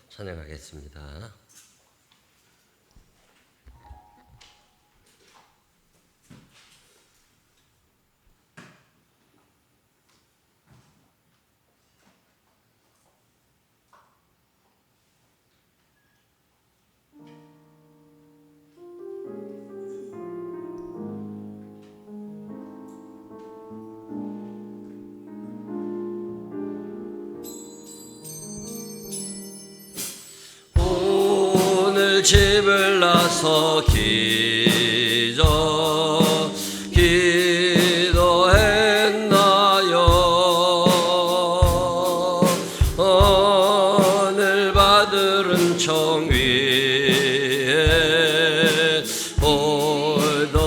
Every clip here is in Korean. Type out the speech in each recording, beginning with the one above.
찬양하겠습니다. 집을 나서 기도했나요? 오늘 받은 은총 위에 홀도했나요?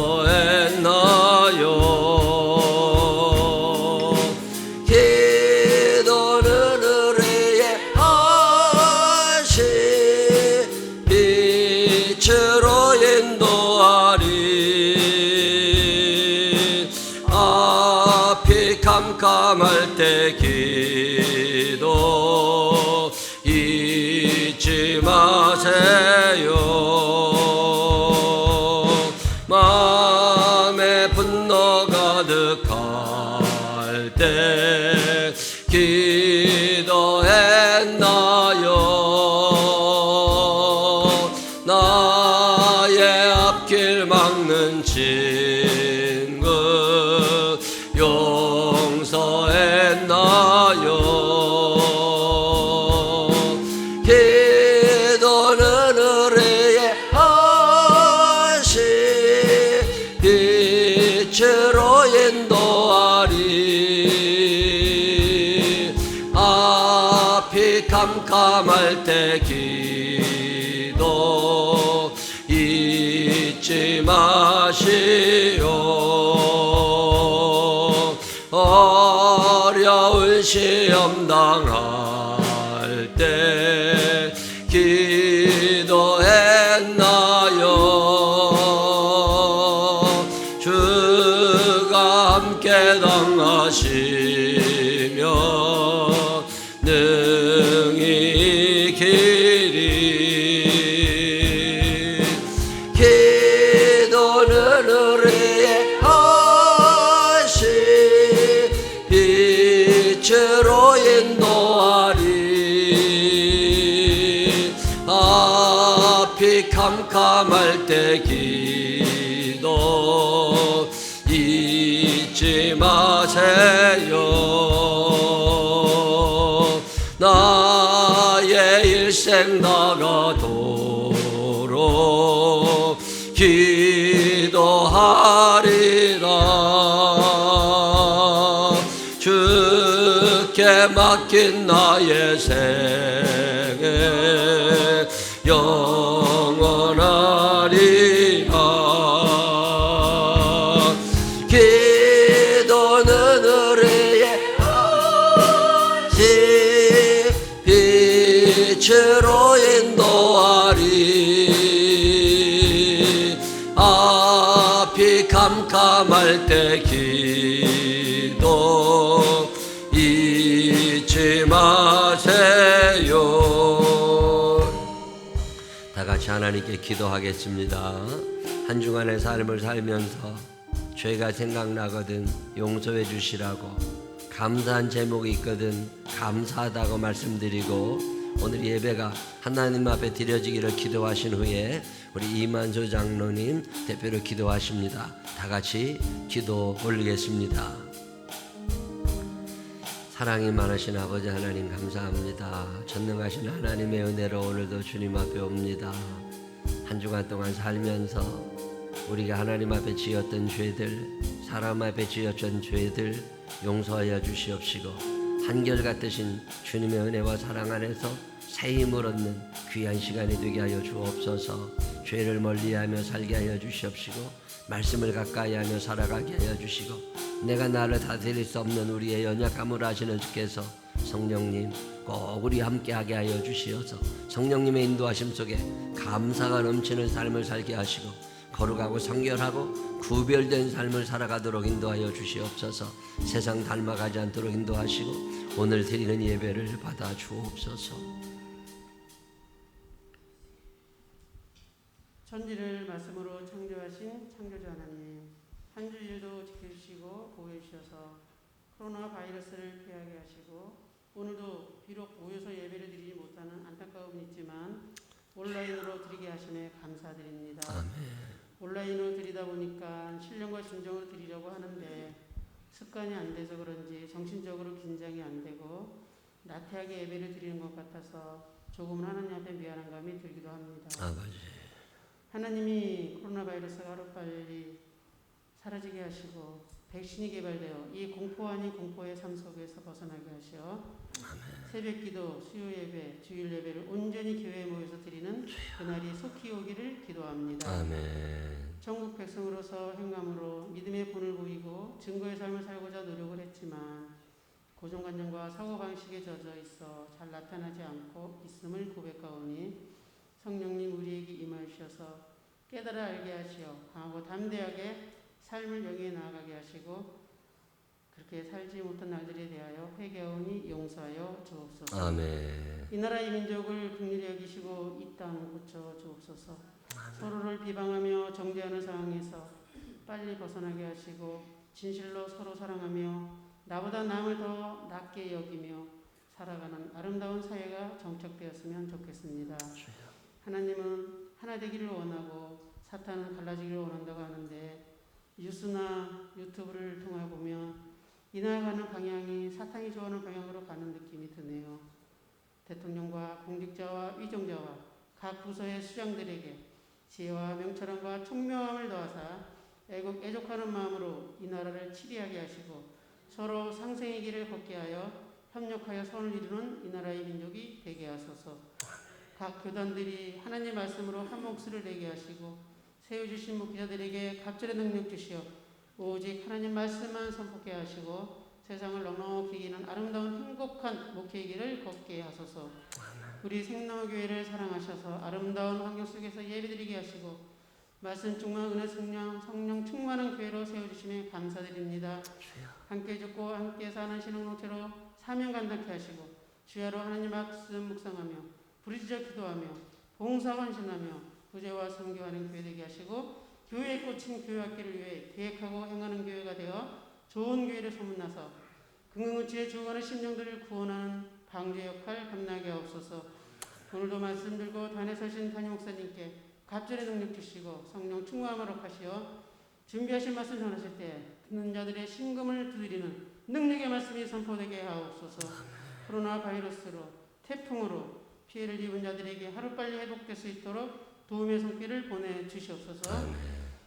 기도는 의뢰의 하시 빛으로 인도하리. 앞이 캄캄할 때 기도 잊지 마세요. 마음에 분노 가득할 때 기도했나요? 나의 앞길 막는 친구 용서했나요? 기도는 의뢰의 하시 빛으로 인도하리. 앞이 캄캄할 때 기도 잊지 마시오. 어려운 시험 당할 때 기도했나요? 주가 함께 당하시며 능히 이기리. 기도는 의뢰의 하시 빛으로 인도하리. 앞이 캄캄할 때 기도 잊지 마세요. 나의 일생 나가도록 기도하리라. 주께 맡긴 나의 생애 영원하리라. 기도는 의뢰의 하시 빛으로 인도하리. 앞이 캄캄할 때 기도 잊지 마세요. 다 같이 하나님께 기도하겠습니다. 한 주간의 삶을 살면서 죄가 생각나거든 용서해 주시라고, 감사한 제목이 있거든 감사하다고 말씀드리고, 오늘 예배가 하나님 앞에 드려지기를 기도하신 후에 우리 이만수 장로님 대표로 기도하십니다. 다 같이 기도 올리겠습니다. 사랑이 많으신 아버지 하나님 감사합니다. 전능하신 하나님의 은혜로 오늘도 주님 앞에 옵니다. 한 주간 동안 살면서 우리가 하나님 앞에 지었던 죄들, 사람 앞에 지었던 죄들 용서하여 주시옵시고, 한결같으신 주님의 은혜와 사랑 안에서 새 힘을 얻는 귀한 시간이 되게 하여 주옵소서. 죄를 멀리하며 살게 하여 주시옵시고, 말씀을 가까이 하며 살아가게 하여 주시고, 내가 나를 다스릴 수 없는 우리의 연약함을 아시는 주께서 성령님 꼭 우리 함께하게 하여 주시어서 성령님의 인도하심 속에 감사가 넘치는 삶을 살게 하시고, 거룩하고 성결하고 구별된 삶을 살아가도록 인도하여 주시옵소서. 세상 닮아가지 않도록 인도하시고 오늘 드리는 예배를 받아 주옵소서. 천지를 말씀으로 창조하신 창조주 하나님, 한 주일도 지켜주시고 보호해 주셔서 코로나 바이러스를 피하게 하시고 오늘도 비록 모여서 예배를 드리지 못하는 안타까움은 있지만 온라인으로 드리게 하심에 감사드립니다. 아멘. 온라인으로 드리다 보니까 신령과 진정으로 드리려고 하는데 습관이 안 돼서 그런지 정신적으로 긴장이 안 되고 나태하게 예배를 드리는 것 같아서 조금은 하나님 앞에 미안한 감이 들기도 합니다. 아버지. 하나님이 코로나 바이러스가 하루빨리 사라지게 하시고 백신이 개발되어 이 공포 아닌 공포의 삶 속에서 벗어나게 하시어 새벽기도, 수요예배, 주일예배를 온전히 교회에 모여서 드리는 그날이 속히 오기를 기도합니다. 아멘. 천국 백성으로서 행함으로 믿음의 본을 보이고 증거의 삶을 살고자 노력을 했지만 고정관념과 사고방식에 젖어 있어 잘 나타나지 않고 있음을 고백하오니 성령님 우리에게 임하셔서 깨달아 알게 하시어 강하고 담대하게 삶을 영위해 나아가게 하시고 그렇게 살지 못한 날들에 대하여 회개하오니 용서하여 주옵소서. 아멘. 이 나라의 민족을 긍휼히 여기시고 이 땅 고쳐 주옵소서. 서로를 비방하며 정죄하는 상황에서 빨리 벗어나게 하시고 진실로 서로 사랑하며 나보다 남을 더 낮게 여기며 살아가는 아름다운 사회가 정착되었으면 좋겠습니다. 하나님은 하나 되기를 원하고 사탄은 갈라지기를 원한다고 하는데 뉴스나 유튜브를 통해 보면 이 나아가는 방향이 사탄이 좋아하는 방향으로 가는 느낌이 드네요. 대통령과 공직자와 위정자와 각 부서의 수장들에게 지혜와 명철함과 총명함을 더하사 애족하는 마음으로 이 나라를 치리하게 하시고 서로 상생의 길을 걷게 하여 협력하여 선을 이루는 이 나라의 민족이 되게 하소서. 각 교단들이 하나님 말씀으로 한 몫을 내게 하시고 세워주신 목회자들에게 갑절의 능력 주시어 오직 하나님 말씀만 선포케 하시고 세상을 넉넉히 이기는 아름다운 행복한 목회의 길을 걷게 하소서. 우리 생명교회를 사랑하셔서 아름다운 환경 속에서 예배드리게 하시고 말씀 충만 은혜 성령 충만한 교회로 세워주심에 감사드립니다. 함께 죽고 함께 사는 신흥노체로 사명 감당케 하시고 주야로 하나님 말씀 묵상하며 부르짖어 기도하며 봉사헌신하며 구제와 선교하는 교회 되게 하시고 교회에 꽂힌 교회학기를 위해 계획하고 행하는 교회가 되어 좋은 교회를 소문나서 긍긍의지에 죽어가는 심령들을 구원하는 방주 역할 감당하게 하옵소서. 오늘도 말씀 들고 단에 서신 담임 목사님께 갑절의 능력 주시고 성령 충만함으로 하시어 준비하신 말씀 전하실 때 듣는 자들의 심금을 두드리는 능력의 말씀이 선포되게 하옵소서. 코로나 바이러스로 태풍으로 피해를 입은 자들에게 하루빨리 회복될 수 있도록 도움의 손길을 보내주시옵소서.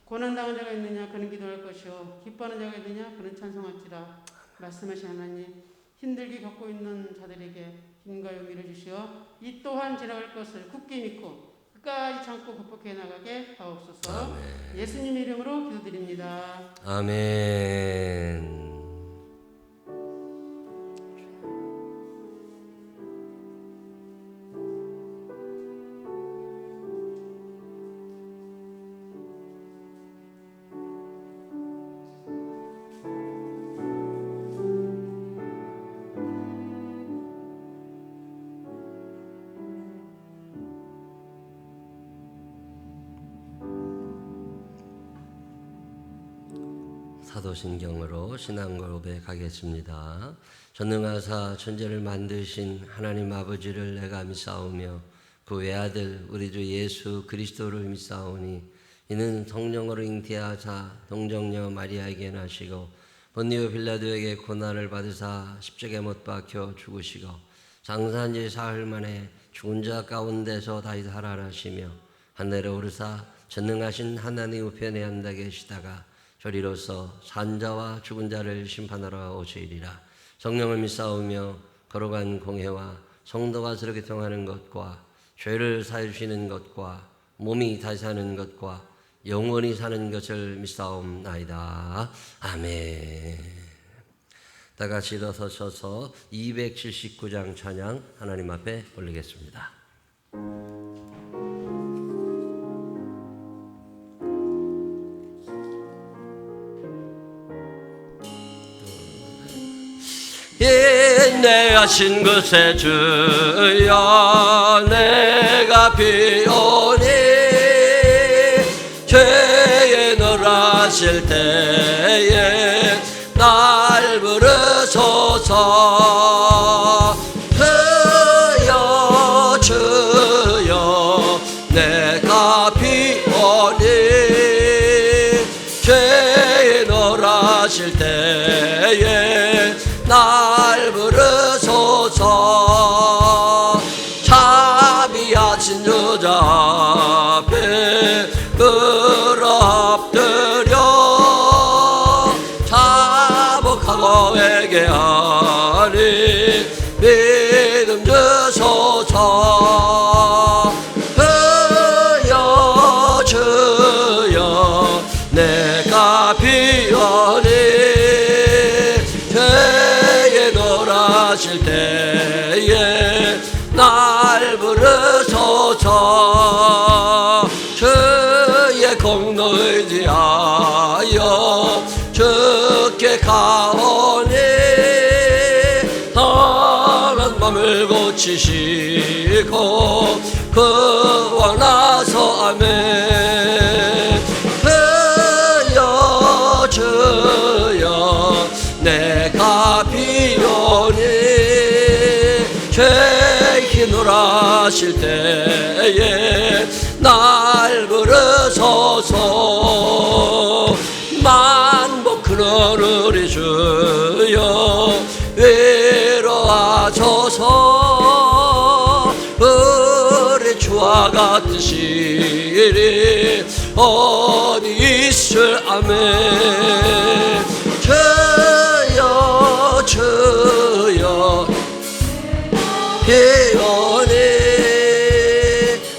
고난당한 자가 있느냐 그는 기도할 것이요 기뻐하는 자가 있느냐 그는 찬송할지라. 말씀하신 하나님 힘들게 겪고 있는 자들에게 힘과 용기를 주시어 이 또한 지나갈 것을 굳게 믿고 끝까지 참고 극복해 나가게 하옵소서. 아멘. 예수님 이름으로 기도드립니다. 아멘. 사도신경으로 신앙 고백하겠습니다. 전능하사 천지를 만드신 하나님 아버지를 내가 믿사오며 그 외아들 우리 주 예수 그리스도를 믿사오니 이는 성령으로 잉태하사 동정녀 마리아에게 나시고 본디오 빌라도에게 고난을 받으사 십자가에 못 박혀 죽으시고 장사한 지 사흘 만에 죽은 자 가운데서 다시 살아나시며 하늘에 오르사 전능하신 하나님 우편에 앉아 계시다가 저리로서 산자와 죽은 자를 심판하러 오시리라. 성령을 믿사오며 거룩한 공회와 성도가 서로 통하는 것과 죄를 사해주시는 것과 몸이 다시 사는 것과 영원히 사는 것을 믿사옵나이다. 아멘. 다 같이 일어서셔서 279장 찬양 하나님 앞에 올리겠습니다. 인내하신 것에 주여 내가 비오니 노라실 때에 날 부르소서. 주여 주여 내가 비오니 죄에 노라실 때에 날 부르소서. 자비하신 여자 앞에 끌어 엎드려 자복하고 회개하니 믿음 주소서. 주여 주여 내가 비오니 죄에 노라실 때에 날 부르소서. 주의 공로 의지하여 주께 가오니 너는 맘을 고치시고 구원하소. 아멘. 주여 주여 내가 비오니 죄에 노라실 때에 날 부르소서. 만복 큰 우리 주여 위로하소서. 우리 주와 같으시리 어디 있을. 아멘. 주여 주여 비오니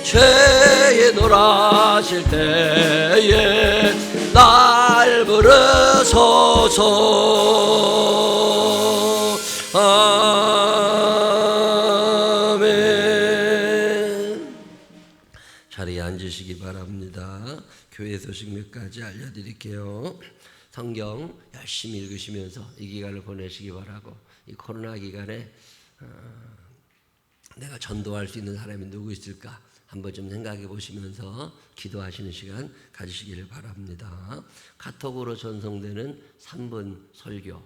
죄에 노라실 때에 날 부르소서. 아멘. 자리에 앉으시기 바랍니다. 교회 소식 몇 가지 알려드릴게요. 성경 열심히 읽으시면서 이 기간을 보내시기 바라고, 이 코로나 기간에 내가 전도할 수 있는 사람이 누구 있을까 한번 좀 생각해 보시면서 기도하시는 시간 가지시기를 바랍니다. 카톡으로 전송되는 3분 설교,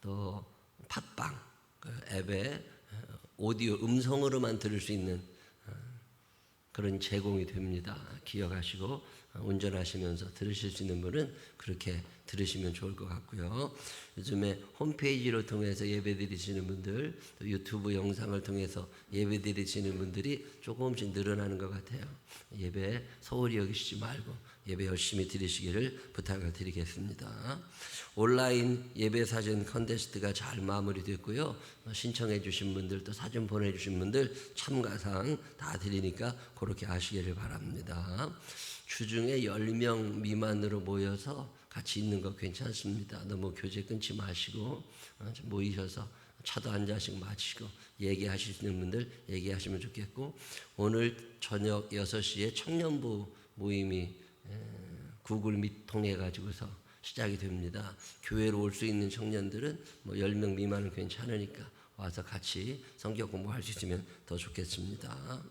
또 팟빵 앱에 오디오 음성으로만 들을 수 있는 그런 제공이 됩니다. 기억하시고 운전하시면서 들으실 수 있는 분은 그렇게 들으시면 좋을 것 같고요. 요즘에 홈페이지를 통해서 예배 드리시는 분들, 또 유튜브 영상을 통해서 예배 드리시는 분들이 조금씩 늘어나는 것 같아요. 예배 소홀히 여기시지 말고 예배 열심히 드리시기를 부탁을 드리겠습니다. 온라인 예배 사진 컨테스트가 잘 마무리됐고요. 신청해 주신 분들, 또 사진 보내주신 분들 참가상 다 드리니까 그렇게 아시기를 바랍니다. 주중에 10명 미만으로 모여서 같이 있는 거 괜찮습니다. 너무 교제 끊지 마시고 좀 모이셔서 차도 한 잔씩 마시고 얘기하실 수 있는 분들 얘기하시면 좋겠고, 오늘 저녁 6시에 청년부 모임이 구글 밋 통해 가지고서 시작이 됩니다. 교회로 올 수 있는 청년들은 뭐 10명 미만은 괜찮으니까 와서 같이 성경 공부할 수 있으면 더 좋겠습니다.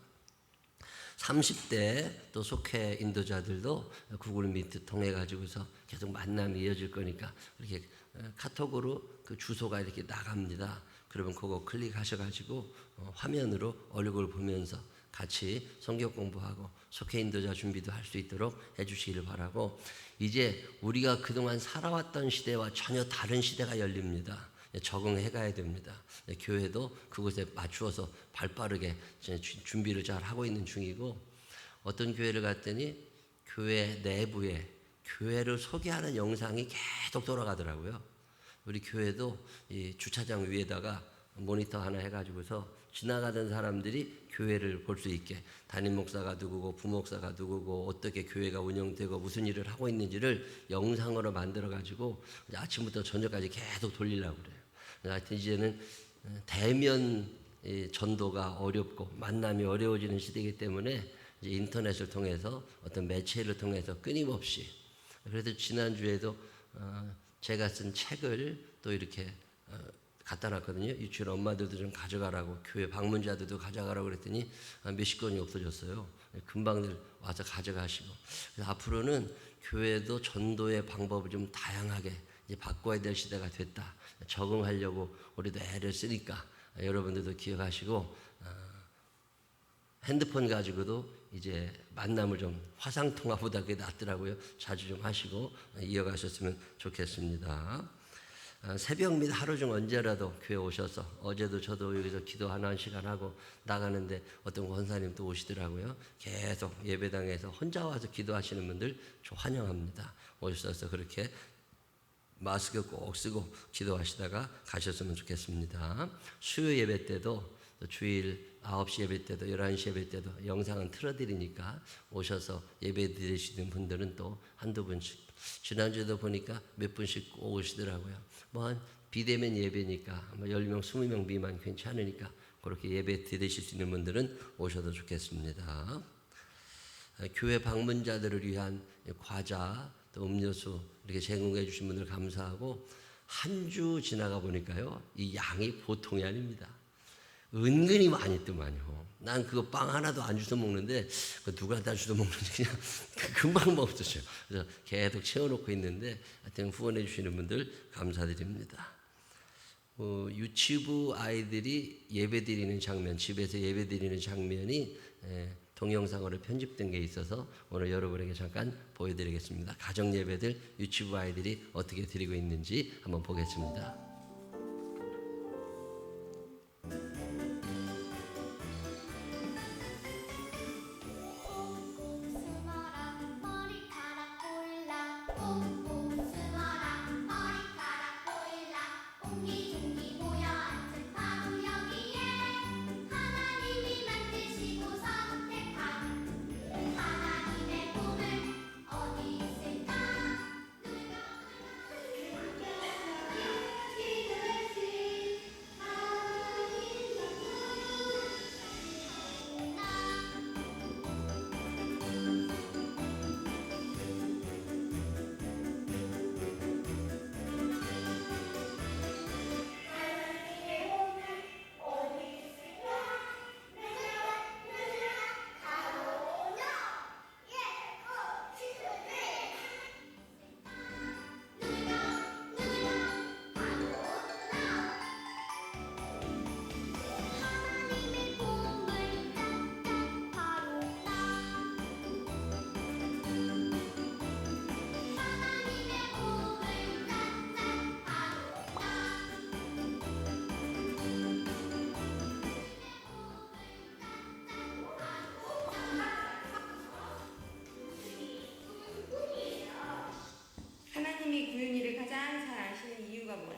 30대 또 속회 인도자들도 구글 미트 통해 가지고서 계속 만남이 이어질 거니까 이렇게 카톡으로 그 주소가 이렇게 나갑니다. 그러면 그거 클릭하셔 가지고 화면으로 얼굴 보면서 같이 성경 공부하고 속회 인도자 준비도 할 수 있도록 해주시기를 바라고, 이제 우리가 그동안 살아왔던 시대와 전혀 다른 시대가 열립니다. 적응해 가야 됩니다. 교회도 그것에 맞추어서 발빠르게 준비를 잘 하고 있는 중이고, 어떤 교회를 갔더니 교회 내부에 교회를 소개하는 영상이 계속 돌아가더라고요. 우리 교회도 이 주차장 위에다가 모니터 하나 해가지고서 지나가던 사람들이 교회를 볼 수 있게, 담임 목사가 누구고 부목사가 누구고 어떻게 교회가 운영되고 무슨 일을 하고 있는지를 영상으로 만들어가지고 아침부터 저녁까지 계속 돌리려고 그래요. 하여튼 이제는 대면 전도가 어렵고 만남이 어려워지는 시대이기 때문에 이제 인터넷을 통해서 어떤 매체를 통해서 끊임없이, 그래서 지난주에도 제가 쓴 책을 또 이렇게 갖다 놨거든요. 유치원 엄마들도 좀 가져가라고, 교회 방문자들도 가져가라고 그랬더니 몇십 건이 없어졌어요. 금방들 와서 가져가시고. 그래서 앞으로는 교회도 전도의 방법을 좀 다양하게 이제 바꿔야 될 시대가 됐다. 적응하려고 우리도 애를 쓰니까 여러분들도 기억하시고, 핸드폰 가지고도 이제 만남을 좀 화상통화보다 그게 낫더라고요. 자주 좀 하시고 이어가셨으면 좋겠습니다. 새벽 및 하루 중 언제라도 교회 오셔서, 어제도 저도 여기서 기도하는 한 시간 하고 나가는데 어떤 권사님 또 오시더라고요. 계속 예배당에서 혼자 와서 기도하시는 분들 저 환영합니다. 오셔서 그렇게 마스크 꼭 쓰고 기도하시다가 가셨으면 좋겠습니다. 수요 예배 때도 또 주일 9시 예배 때도 11시 예배 때도 영상은 틀어드리니까 오셔서 예배 드리시는 분들은 또 한두 분씩, 지난주에도 보니까 몇 분씩 꼭 오시더라고요. 뭐 한 비대면 예배니까 10명 20명 미만 괜찮으니까 그렇게 예배 드리실 수 있는 분들은 오셔도 좋겠습니다. 교회 방문자들을 위한 과자 또 음료수 이렇게 제공해 주신 분들 감사하고, 한 주 지나가 보니까요 이 양이 보통이 아닙니다. 은근히 많이 있더만요. 난 그거 빵 하나도 안 주워 먹는데 누가 다 주워 먹는지 그냥 금방 먹었어요. 그래서 계속 채워놓고 있는데 하여튼 후원해 주시는 분들 감사드립니다. 유치부 아이들이 예배 드리는 장면, 집에서 예배 드리는 장면이 동영상으로 편집된 게 있어서 오늘 여러분에게 잠깐 보여드리겠습니다. 가정 예배들 유치부 아이들이 어떻게 드리고 있는지 한번 보겠습니다. 하나님이 구윤이를 가장 잘 아시는 이유가 뭐야?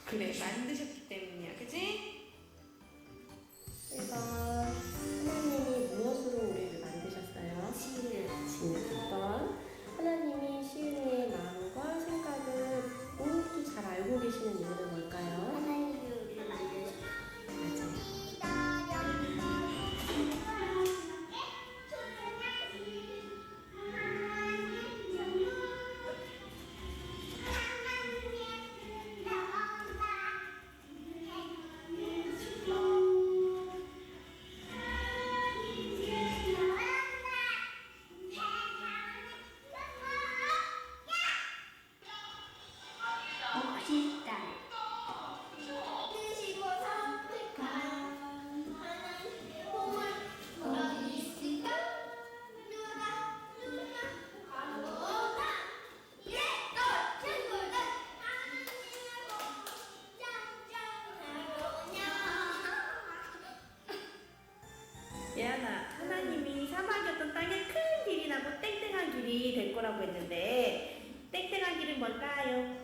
그래, 만드셨기 때문이야, 그치? 그래서 하나님이 무엇으로 우리를 만드셨어요? 시인. 2번, 하나님이 시인의 마음과 생각을 모두 잘 알고 계시는 이유는 뭘까요? 하나님이 우리를 만드셨어요. 맞아요. 예안아, 하나님이 사막이었던 땅에 큰 길이 나고 땡땡한 길이 될 거라고 했는데 땡땡한 길은 뭘까요?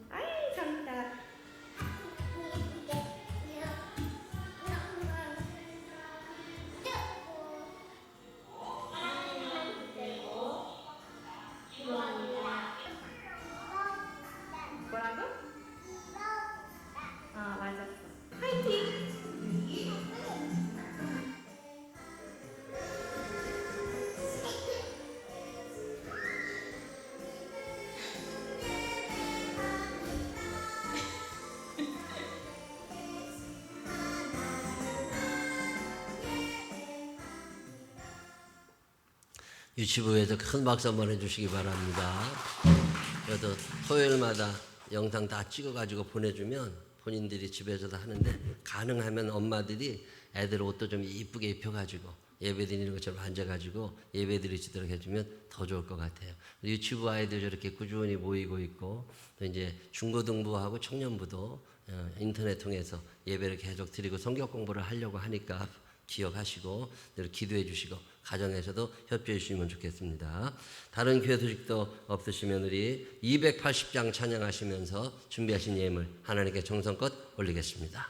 아이, 정답. 뭐라고? 맞았어. 화이팅! 유치부에서 큰 박수 한번 해주시기 바랍니다. 그래도 토요일마다 영상 다 찍어가지고 보내주면 본인들이 집에서도 하는데, 가능하면 엄마들이 애들 옷도 좀 이쁘게 입혀가지고 예배 드리는 것처럼 앉아가지고 예배 드리시도록 해주면 더 좋을 것 같아요. 유치부 아이들 저렇게 꾸준히 모이고 있고, 또 이제 중고등부하고 청년부도 인터넷 통해서 예배를 계속 드리고 성경 공부를 하려고 하니까 기억하시고 늘 기도해 주시고 가정에서도 협조해 주시면 좋겠습니다. 다른 교회 소식도 없으시면 우리 280장 찬양하시면서 준비하신 예물 하나님께 정성껏 올리겠습니다.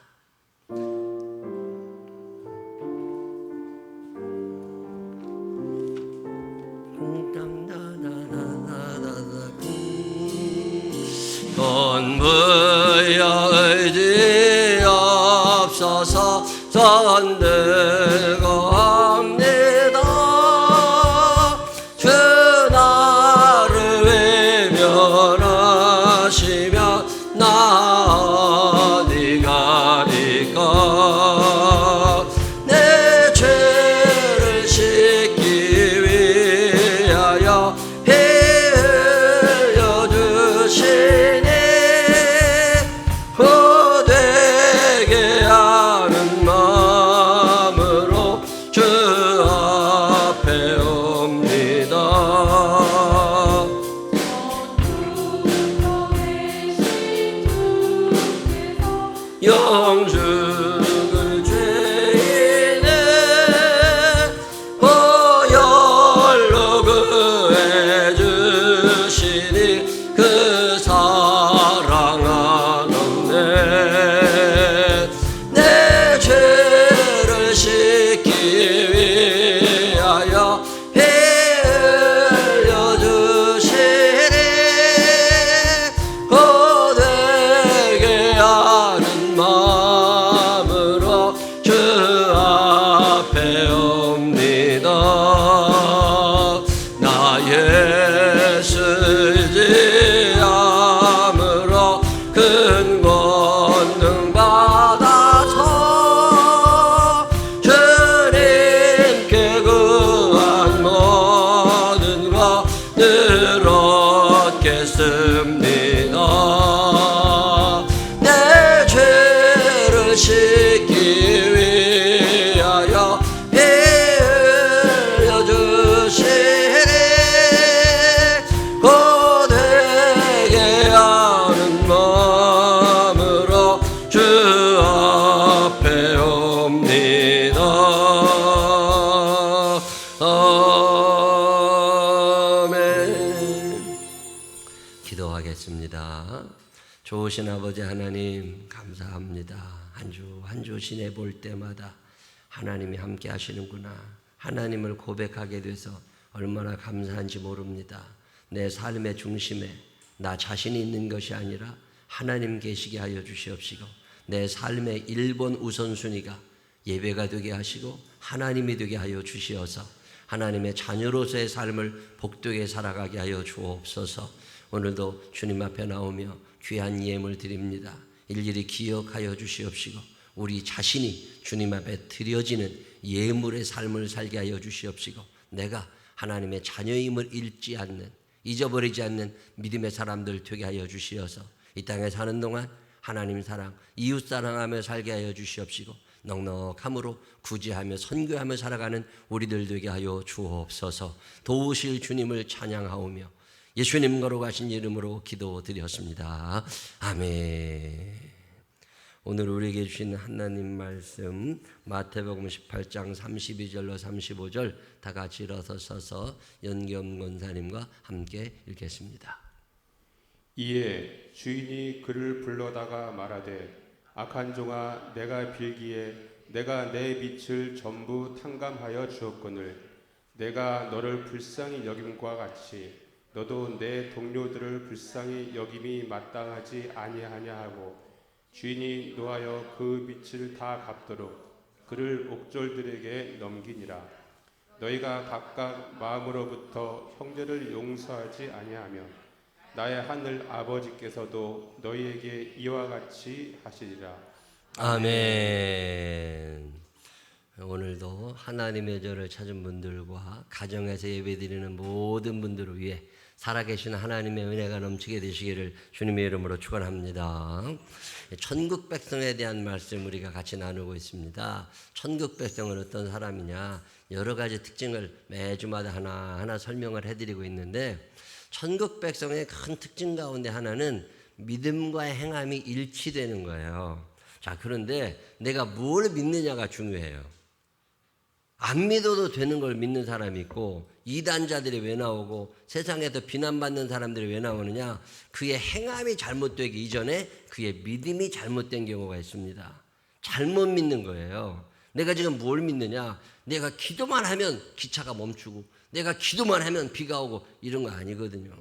건부여 의지 없어서 손들고 합니다. 주 나를 외면하시면 나 어디 가리까. 내 죄를 씻기 위하여 피 흘려 주시니 후되게 하는 마음으로 주 앞에 옵니다. 영죽을 죄인의 보혈로 구해 주시니 그 사랑 하는데 내 죄를 씻기 위하여 피 흘려 주시니 후되게 하는 마음으로 주 앞에 옵니다. 나 예수 의지함으로 큰 권능 받아서 주님께 구한 모든 것을 얻겠습니다. 내 죄를 씻기 위하여 피 흘려 주시니 고되게 하는 마음으로 주 앞에 옵니다. 아멘. 기도하겠습니다. 좋으신 아버지 하나님 감사합니다. 한 주 지내볼 때마다 하나님이 함께 하시는구나, 하나님을 고백하게 돼서 얼마나 감사한지 모릅니다. 내 삶의 중심에 나 자신이 있는 것이 아니라 하나님 계시게 하여 주시옵시고, 내 삶의 1번 우선순위가 예배가 되게 하시고 하나님이 되게 하여 주시어서 하나님의 자녀로서의 삶을 복되게 살아가게 하여 주옵소서. 오늘도 주님 앞에 나오며 귀한 예물 드립니다. 일일이 기억하여 주시옵시고 우리 자신이 주님 앞에 드려지는 예물의 삶을 살게 하여 주시옵시고, 내가 하나님의 자녀임을 잊지 않는, 잊어버리지 않는 믿음의 사람들 되게 하여 주시어서 이 땅에 사는 동안 하나님 사랑, 이웃 사랑하며 살게 하여 주시옵시고, 넉넉함으로 구제하며 선교하며 살아가는 우리들 되게 하여 주옵소서. 도우실 주님을 찬양하오며 예수님 거룩하신 이름으로 기도드렸습니다. 아멘. 오늘 우리에게 주신 하나님 말씀 마태복음 18장 32절로 35절 다 같이 일어서서 연기엄 권사님과 함께 읽겠습니다. 이에 주인이 그를 불러다가 말하되 악한 종아, 내가 빌기에 내가 내 빛을 전부 탕감하여 주었거늘 내가 너를 불쌍히 여김과 같이 너도 내 동료들을 불쌍히 여김이 마땅하지 아니하냐 하고, 주인이 노하여 그 빛을 다 갚도록 그를 옥졸들에게 넘기니라. 너희가 각각 마음으로부터 형제를 용서하지 아니하며 나의 하늘 아버지께서도 너희에게 이와 같이 하시리라. 아멘. 오늘도 하나님의 저를 찾은 분들과 가정에서 예배드리는 모든 분들을 위해 살아계신 하나님의 은혜가 넘치게 되시기를 주님의 이름으로 축원합니다. 천국 백성에 대한 말씀 우리가 같이 나누고 있습니다. 천국 백성은 어떤 사람이냐, 여러 가지 특징을 매주마다 하나하나 설명을 해드리고 있는데, 천국 백성의 큰 특징 가운데 하나는 믿음과의 행함이 일치되는 거예요. 자, 그런데 내가 뭘 믿느냐가 중요해요. 안 믿어도 되는 걸 믿는 사람이 있고, 이단자들이 왜 나오고 세상에서 비난받는 사람들이 왜 나오느냐, 그의 행함이 잘못되기 이전에 그의 믿음이 잘못된 경우가 있습니다. 잘못 믿는 거예요. 내가 지금 뭘 믿느냐, 내가 기도만 하면 기차가 멈추고 내가 기도만 하면 비가 오고 이런 거 아니거든요.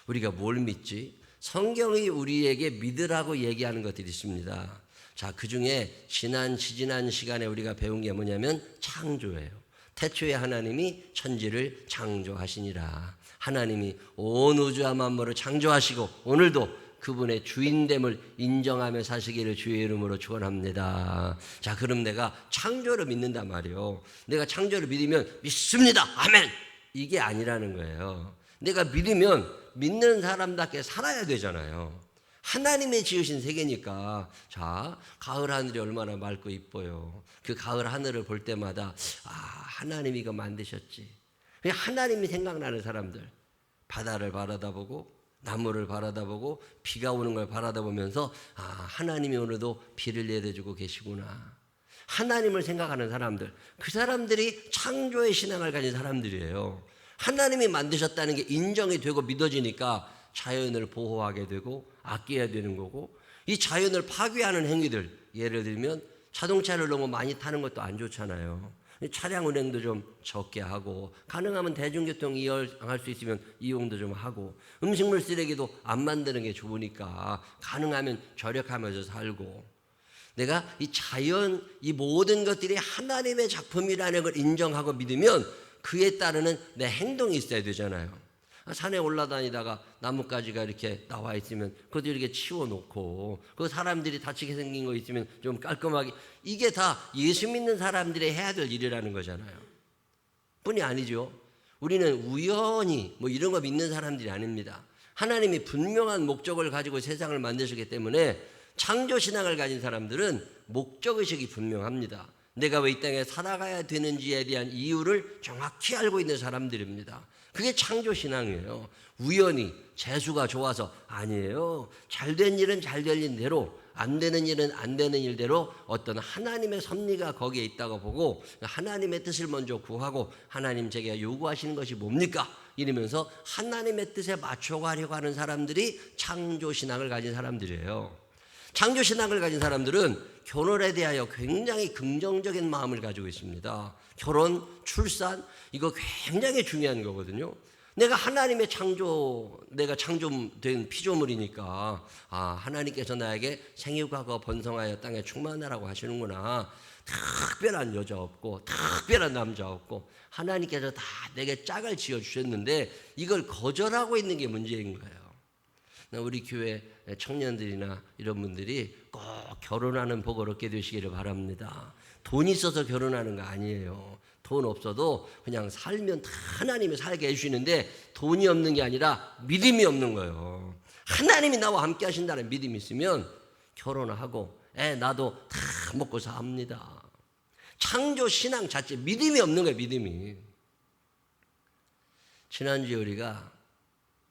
우리가 뭘 믿지? 성경이 우리에게 믿으라고 얘기하는 것들이 있습니다. 자, 그 중에 지난 시간에 우리가 배운 게 뭐냐면 창조예요. 태초에 하나님이 천지를 창조하시니라. 하나님이 온 우주와 만물을 창조하시고 오늘도 그분의 주인됨을 인정하며 사시기를 주의 이름으로 축원합니다. 자, 그럼 내가 창조를 믿는단 말이에요. 내가 창조를 믿으면 믿습니다, 아멘, 이게 아니라는 거예요. 내가 믿으면 믿는 사람답게 살아야 되잖아요. 하나님이 지으신 세계니까. 자, 가을 하늘이 얼마나 맑고 이뻐요. 그 가을 하늘을 볼 때마다 하나님이 이거 만드셨지. 하나님이 생각나는 사람들, 바다를 바라다보고 나무를 바라다보고 비가 오는 걸 바라다보면서 하나님이 오늘도 비를 내려주고 계시구나. 하나님을 생각하는 사람들, 그 사람들이 창조의 신앙을 가진 사람들이에요. 하나님이 만드셨다는 게 인정이 되고 믿어지니까 자연을 보호하게 되고 아껴야 되는 거고, 이 자연을 파괴하는 행위들, 예를 들면 자동차를 너무 많이 타는 것도 안 좋잖아요. 차량 운행도 좀 적게 하고, 가능하면 대중교통 이용할 수 있으면 이용도 좀 하고, 음식물 쓰레기도 안 만드는 게 좋으니까 가능하면 절약하면서 살고, 내가 이 자연, 이 모든 것들이 하나님의 작품이라는 걸 인정하고 믿으면 그에 따르는 내 행동이 있어야 되잖아요. 산에 올라다니다가 나뭇가지가 이렇게 나와 있으면 그것도 이렇게 치워놓고, 그 사람들이 다치게 생긴 거 있으면 좀 깔끔하게, 이게 다 예수 믿는 사람들이 해야 될 일이라는 거잖아요. 뿐이 아니죠. 우리는 우연히 뭐 이런 거 믿는 사람들이 아닙니다. 하나님이 분명한 목적을 가지고 세상을 만드셨기 때문에 창조신앙을 가진 사람들은 목적의식이 분명합니다. 내가 왜 이 땅에 살아가야 되는지에 대한 이유를 정확히 알고 있는 사람들입니다. 그게 창조신앙이에요. 우연히 재수가 좋아서 아니에요. 잘된 일은 잘된 일대로, 안 되는 일은 안 되는 일대로 어떤 하나님의 섭리가 거기에 있다고 보고, 하나님의 뜻을 먼저 구하고, 하나님 제게 요구하시는 것이 뭡니까? 이러면서 하나님의 뜻에 맞춰가려고 하는 사람들이 창조신앙을 가진 사람들이에요. 창조신앙을 가진 사람들은 결혼에 대하여 굉장히 긍정적인 마음을 가지고 있습니다. 결혼, 출산, 이거 굉장히 중요한 거거든요. 내가 하나님의 내가 창조된 피조물이니까, 하나님께서 나에게 생육하고 번성하여 땅에 충만하라고 하시는구나. 특별한 여자 없고 특별한 남자 없고 하나님께서 다 내게 짝을 지어주셨는데 이걸 거절하고 있는 게 문제인 거예요. 우리 교회 청년들이나 이런 분들이 꼭 결혼하는 복을 얻게 되시기를 바랍니다. 돈 있어서 결혼하는 거 아니에요. 돈 없어도 그냥 살면 다 하나님이 살게 해주시는데, 돈이 없는 게 아니라 믿음이 없는 거예요. 하나님이 나와 함께 하신다는 믿음이 있으면 결혼하고 애 나도 다 먹고 삽니다. 창조 신앙 자체 믿음이 없는 거예요. 믿음이. 지난주에 우리가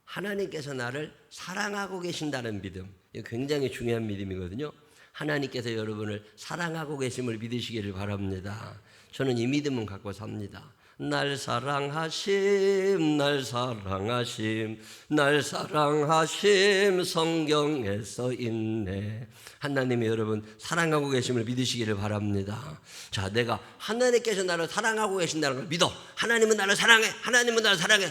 하나님께서 나를 사랑하고 계신다는 믿음, 이거 굉장히 중요한 믿음이거든요. 하나님께서 여러분을 사랑하고 계심을 믿으시기를 바랍니다. 저는 이 믿음은 갖고 삽니다. 날 사랑하심, 날 사랑하심, 날 사랑하심 성경에 써 있네. 하나님이 여러분 사랑하고 계심을 믿으시기를 바랍니다. 자, 내가 하나님께서 나를 사랑하고 계신다는 걸 믿어. 하나님은 나를 사랑해. 하나님은 나를 사랑해.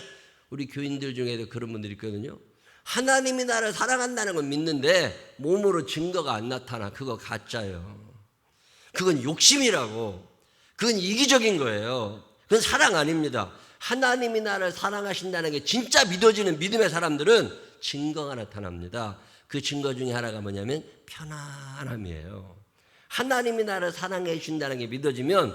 우리 교인들 중에도 그런 분들이 있거든요. 하나님이 나를 사랑한다는 건 믿는데 몸으로 증거가 안 나타나. 그거 가짜예요. 그건 욕심이라고. 그건 이기적인 거예요. 그건 사랑 아닙니다. 하나님이 나를 사랑하신다는 게 진짜 믿어지는 믿음의 사람들은 증거가 나타납니다. 그 증거 중에 하나가 뭐냐면 편안함이에요. 하나님이 나를 사랑해 주신다는 게 믿어지면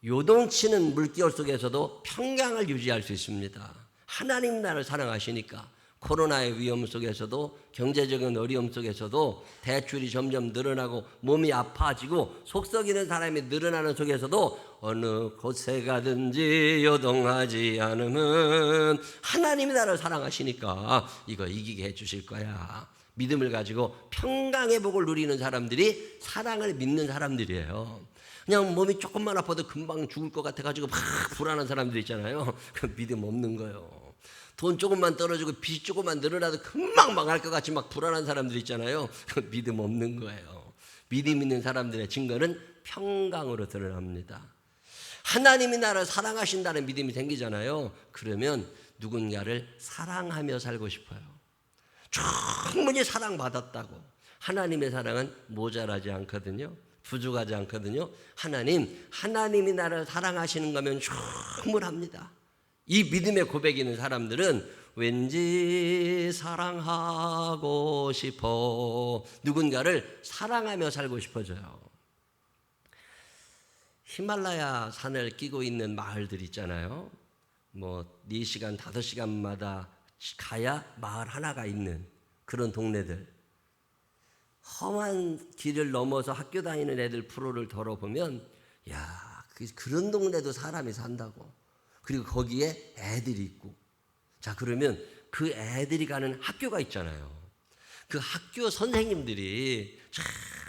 요동치는 물결 속에서도 평강을 유지할 수 있습니다. 하나님이 나를 사랑하시니까 코로나의 위험 속에서도 경제적인 어려움 속에서도 대출이 점점 늘어나고 몸이 아파지고 속 썩이는 사람이 늘어나는 속에서도 어느 곳에 가든지 요동하지 않으면 하나님이 나를 사랑하시니까 이거 이기게 해주실 거야. 믿음을 가지고 평강의 복을 누리는 사람들이 사랑을 믿는 사람들이에요. 그냥 몸이 조금만 아파도 금방 죽을 것 같아가지고 막 불안한 사람들 있잖아요. 그 믿음 없는 거예요. 돈 조금만 떨어지고 빚 조금만 늘어나도 금방 망할 것 같이 막 불안한 사람들 있잖아요. 그 믿음 없는 거예요. 믿음 있는 사람들의 증거는 평강으로 드러납니다. 하나님이 나를 사랑하신다는 믿음이 생기잖아요. 그러면 누군가를 사랑하며 살고 싶어요. 충분히 사랑받았다고. 하나님의 사랑은 모자라지 않거든요. 부족하지 않거든요. 하나님이 나를 사랑하시는 거면 충분합니다. 이 믿음의 고백이 있는 사람들은 왠지 사랑하고 싶어. 누군가를 사랑하며 살고 싶어져요. 히말라야 산을 끼고 있는 마을들 있잖아요. 4시간, 5시간마다 가야 마을 하나가 있는 그런 동네들. 험한 길을 넘어서 학교 다니는 애들 프로를 덜어보면 그런 동네도 사람이 산다고. 그리고 거기에 애들이 있고. 자, 그러면 그 애들이 가는 학교가 있잖아요. 그 학교 선생님들이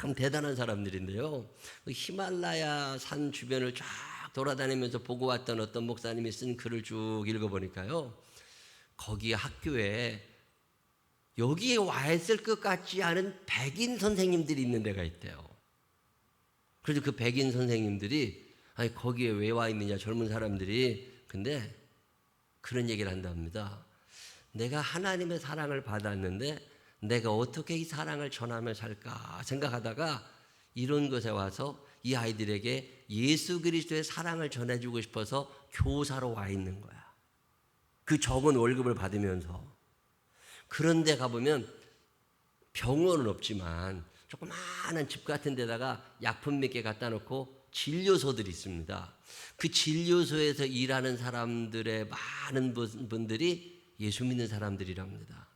참 대단한 사람들인데요. 히말라야 산 주변을 쫙 돌아다니면서 보고 왔던 어떤 목사님이 쓴 글을 쭉 읽어보니까요. 거기 학교에 여기에 와 있을 것 같지 않은 백인 선생님들이 있는 데가 있대요. 그래서 그 백인 선생님들이 거기에 왜 와 있느냐, 젊은 사람들이. 근데 그런 얘기를 한답니다. 내가 하나님의 사랑을 받았는데 내가 어떻게 이 사랑을 전하며 살까 생각하다가 이런 곳에 와서 이 아이들에게 예수 그리스도의 사랑을 전해주고 싶어서 교사로 와 있는 거야. 그 적은 월급을 받으면서. 그런데 가보면 병원은 없지만 조그마한 집 같은 데다가 약품 몇 개 갖다 놓고 진료소들이 있습니다. 그 진료소에서 일하는 사람들의 많은 분들이 예수 믿는 사람들이랍니다.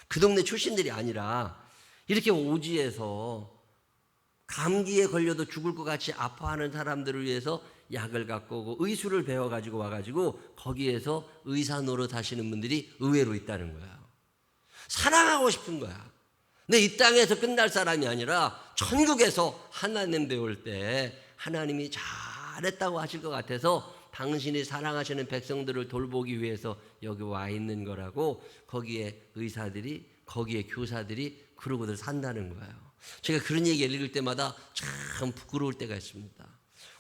그 동네 출신들이 아니라 이렇게 오지에서 감기에 걸려도 죽을 것 같이 아파하는 사람들을 위해서 약을 갖고 오고 의술을 배워가지고 와가지고 거기에서 의사 노릇 하시는 분들이 의외로 있다는 거예요. 사랑하고 싶은 거야. 근데 이 땅에서 끝날 사람이 아니라 천국에서 하나님 배울 때 하나님이 잘했다고 하실 것 같아서 당신이 사랑하시는 백성들을 돌보기 위해서 여기 와 있는 거라고 거기에 의사들이, 거기에 교사들이 그러고들 산다는 거예요. 제가 그런 얘기 읽을 때마다 참 부끄러울 때가 있습니다.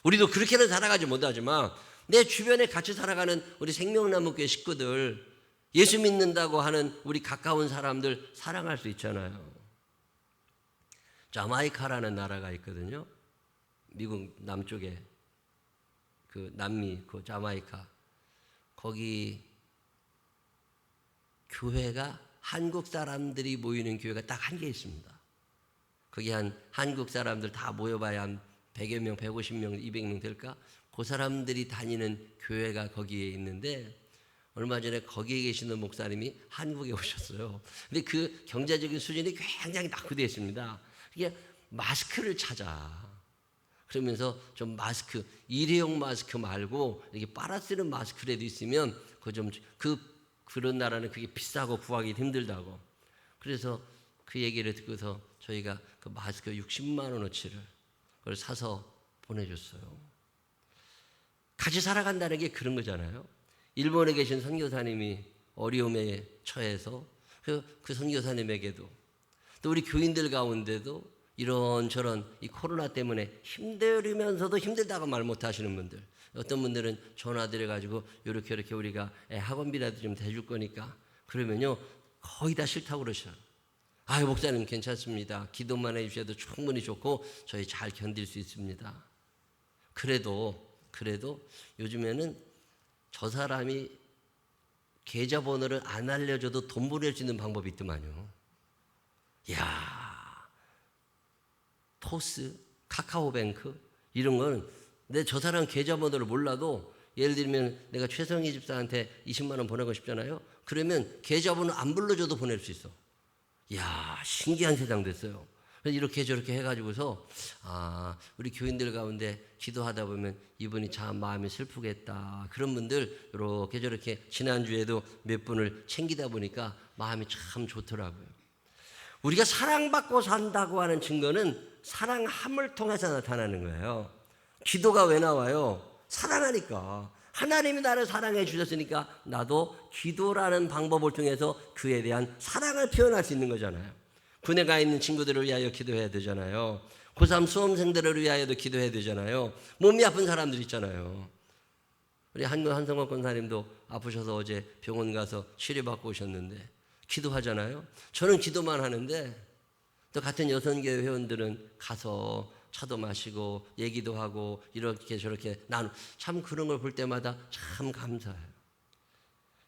우리도 그렇게는 살아가지 못하지만 내 주변에 같이 살아가는 우리 생명나무교회 식구들, 예수 믿는다고 하는 우리 가까운 사람들 사랑할 수 있잖아요. 자마이카라는 나라가 있거든요. 미국 남쪽에 그 남미 그 자마이카, 거기 교회가 한국 사람들이 모이는 교회가 딱 한 개 있습니다. 거기 한국 사람들 다 모여봐야 한 100여 명, 150명, 200명 될까? 그 사람들이 다니는 교회가 거기에 있는데 얼마 전에 거기에 계시는 목사님이 한국에 오셨어요. 근데 그 경제적인 수준이 굉장히 낙후되어 있습니다. 이게 마스크를 찾아. 그러면서 좀 마스크, 일회용 마스크 말고 이렇게 빨아 쓰는 마스크라도 있으면 그런 나라는 그게 비싸고 구하기 힘들다고. 그래서 그 얘기를 듣고서 저희가 그 마스크 60만 원어치를 그걸 사서 보내줬어요. 같이 살아간다는 게 그런 거잖아요. 일본에 계신 선교사님이 어려움에 처해서 그 선교사님에게도 또 우리 교인들 가운데도 이런저런 이 코로나 때문에 힘들면서도 힘들다고 말 못하시는 분들, 어떤 분들은 전화드려가지고 이렇게 우리가 학원비라도 좀 대줄 거니까 그러면요 거의 다 싫다고 그러셔요. 아유 목사님 괜찮습니다. 기도만 해주셔도 충분히 좋고 저희 잘 견딜 수 있습니다. 그래도 요즘에는 저 사람이 계좌번호를 안 알려줘도 돈 보낼 수 있는 방법이 있더만요. 이야, 토스 카카오뱅크 이런 거는 내 저 사람 계좌번호를 몰라도 예를 들면 내가 최성희 집사한테 20만 원 보내고 싶잖아요. 그러면 계좌번호 안 불러줘도 보낼 수 있어. 이야, 신기한 세상 됐어요. 그래서 이렇게 저렇게 해가지고서 우리 교인들 가운데 기도하다 보면 이분이 참 마음이 슬프겠다. 그런 분들 이렇게 저렇게 지난주에도 몇 분을 챙기다 보니까 마음이 참 좋더라고요. 우리가 사랑받고 산다고 하는 증거는 사랑함을 통해서 나타나는 거예요. 기도가 왜 나와요? 사랑하니까. 하나님이 나를 사랑해 주셨으니까 나도 기도라는 방법을 통해서 그에 대한 사랑을 표현할 수 있는 거잖아요. 군에 가 있는 친구들을 위하여 기도해야 되잖아요. 고3 수험생들을 위하여도 기도해야 되잖아요. 몸이 아픈 사람들 있잖아요. 우리 한성원 권사님도 아프셔서 어제 병원 가서 치료받고 오셨는데 기도하잖아요. 저는 기도만 하는데 또 같은 여성교회 회원들은 가서 차도 마시고 얘기도 하고 이렇게 저렇게 참 그런 걸 볼 때마다 참 감사해요.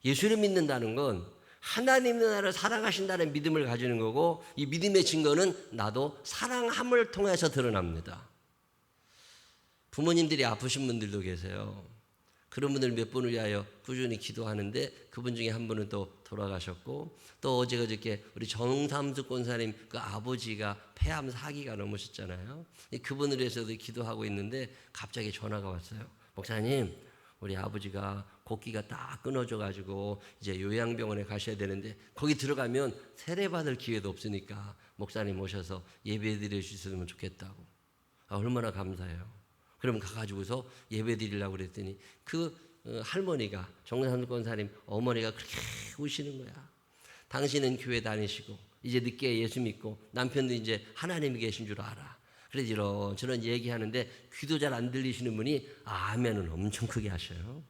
예수를 믿는다는 건 하나님이 나를 사랑하신다는 믿음을 가지는 거고 이 믿음의 증거는 나도 사랑함을 통해서 드러납니다. 부모님들이 아프신 분들도 계세요. 그런 분들 몇 분을 위하여 꾸준히 기도하는데 그분 중에 한 분은 또 돌아가셨고 또 어제 그저께 우리 정삼수 권사님 그 아버지가 폐암 4기가 넘으셨잖아요. 그분을 위해서도 기도하고 있는데 갑자기 전화가 왔어요. 목사님, 우리 아버지가 곡기가 딱 끊어져 가지고 이제 요양병원에 가셔야 되는데 거기 들어가면 세례받을 기회도 없으니까 목사님 오셔서 예배 드려 주셨으면 좋겠다고. 얼마나 감사해요. 그럼 가가지고서 예배 드리려고 그랬더니 그 할머니가 정삼수 권사님 어머니가 그렇게 우시는 거야. 당신은 교회 다니시고 이제 늦게 예수 믿고 남편도 이제 하나님이 계신 줄 알아. 그래서 이런저런 얘기하는데 귀도 잘 안 들리시는 분이 아멘은 엄청 크게 하셔요.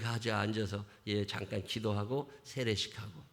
가서 앉아서 잠깐 기도하고 세례식하고.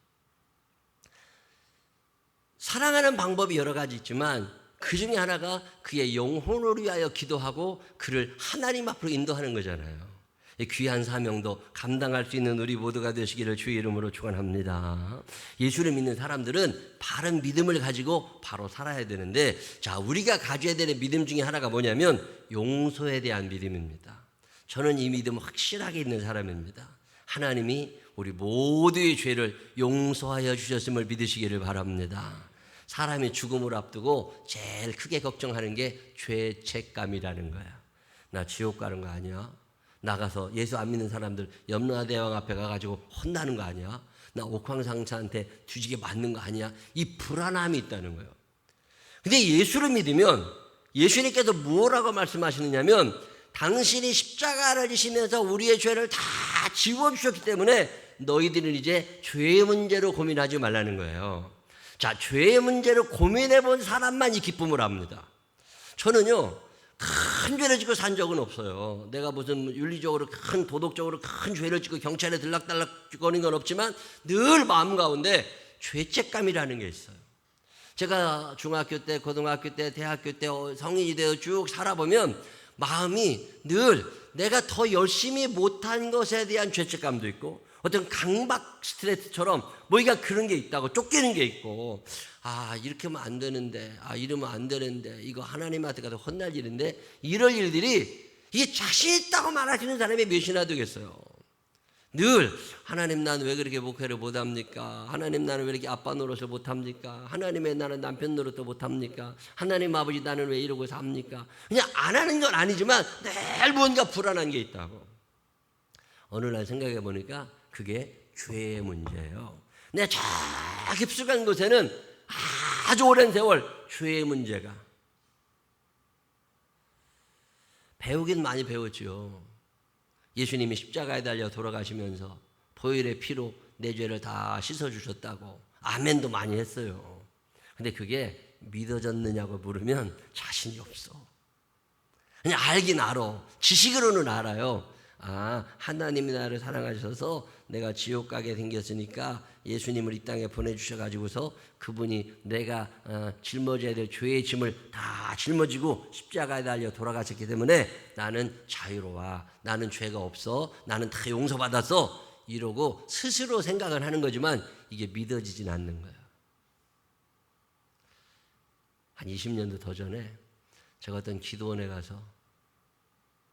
사랑하는 방법이 여러 가지 있지만 그 중에 하나가 그의 영혼을 위하여 기도하고 그를 하나님 앞으로 인도하는 거잖아요. 이 귀한 사명도 감당할 수 있는 우리 모두가 되시기를 주의 이름으로 축원합니다. 예수를 믿는 사람들은 바른 믿음을 가지고 바로 살아야 되는데 자, 우리가 가져야 되는 믿음 중에 하나가 뭐냐면 용서에 대한 믿음입니다. 저는 이 믿음 확실하게 있는 사람입니다. 하나님이 우리 모두의 죄를 용서하여 주셨음을 믿으시기를 바랍니다. 사람이 죽음을 앞두고 제일 크게 걱정하는 게 죄책감이라는 거야. 나 지옥 가는 거 아니야? 나가서 예수 안 믿는 사람들 염라대왕 앞에 가가지고 혼나는 거 아니야? 나 옥황상사한테 뒤지게 맞는 거 아니야? 이 불안함이 있다는 거예요. 근데 예수를 믿으면 예수님께서 뭐라고 말씀하시느냐면 당신이 십자가를 지시면서 우리의 죄를 다 지워주셨기 때문에 너희들은 이제 죄의 문제로 고민하지 말라는 거예요. 자, 죄의 문제를 고민해 본 사람만 이 기쁨을 압니다. 저는요, 큰 죄를 짓고 산 적은 없어요. 내가 무슨 윤리적으로 큰 도덕적으로 큰 죄를 짓고 경찰에 들락달락거리는 건 없지만 늘 마음 가운데 죄책감이라는 게 있어요. 제가 중학교 때, 고등학교 때, 대학교 때 성인이 되어 쭉 살아보면 마음이 늘 내가 더 열심히 못한 것에 대한 죄책감도 있고 어떤 강박 스트레스처럼 뭐가 그런 게 있다고 쫓기는 게 있고 이렇게 하면 안 되는데 이러면 안 되는데 이거 하나님한테 가서 혼날 일인데 이럴 일들이 이게 자신 있다고 말할 수 있는 사람이 몇이나 되겠어요. 늘 하나님 나는 왜 그렇게 목회를 못합니까? 하나님 나는 왜 이렇게 아빠 노릇을 못합니까? 하나님 왜 나는 남편 노릇도 못합니까? 하나님 아버지 나는 왜 이러고 삽니까? 그냥 안 하는 건 아니지만 늘 뭔가 불안한 게 있다고. 어느 날 생각해 보니까 그게 죄의 문제예요. 내가 저 깊숙한 곳에는 아주 오랜 세월 죄의 문제가. 배우긴 많이 배웠죠. 예수님이 십자가에 달려 돌아가시면서 보혈의 피로 내 죄를 다 씻어주셨다고 아멘도 많이 했어요. 근데 그게 믿어졌느냐고 물으면 자신이 없어. 그냥 알긴 알아. 지식으로는 알아요. 하나님이 나를 사랑하셔서 내가 지옥 가게 생겼으니까 예수님을 이 땅에 보내주셔가지고서 그분이 내가 짊어져야 될 죄의 짐을 다 짊어지고 십자가에 달려 돌아가셨기 때문에 나는 자유로워. 나는 죄가 없어. 나는 다 용서받았어. 이러고 스스로 생각을 하는 거지만 이게 믿어지진 않는 거예요. 한 20년도 더 전에 제가 어떤 기도원에 가서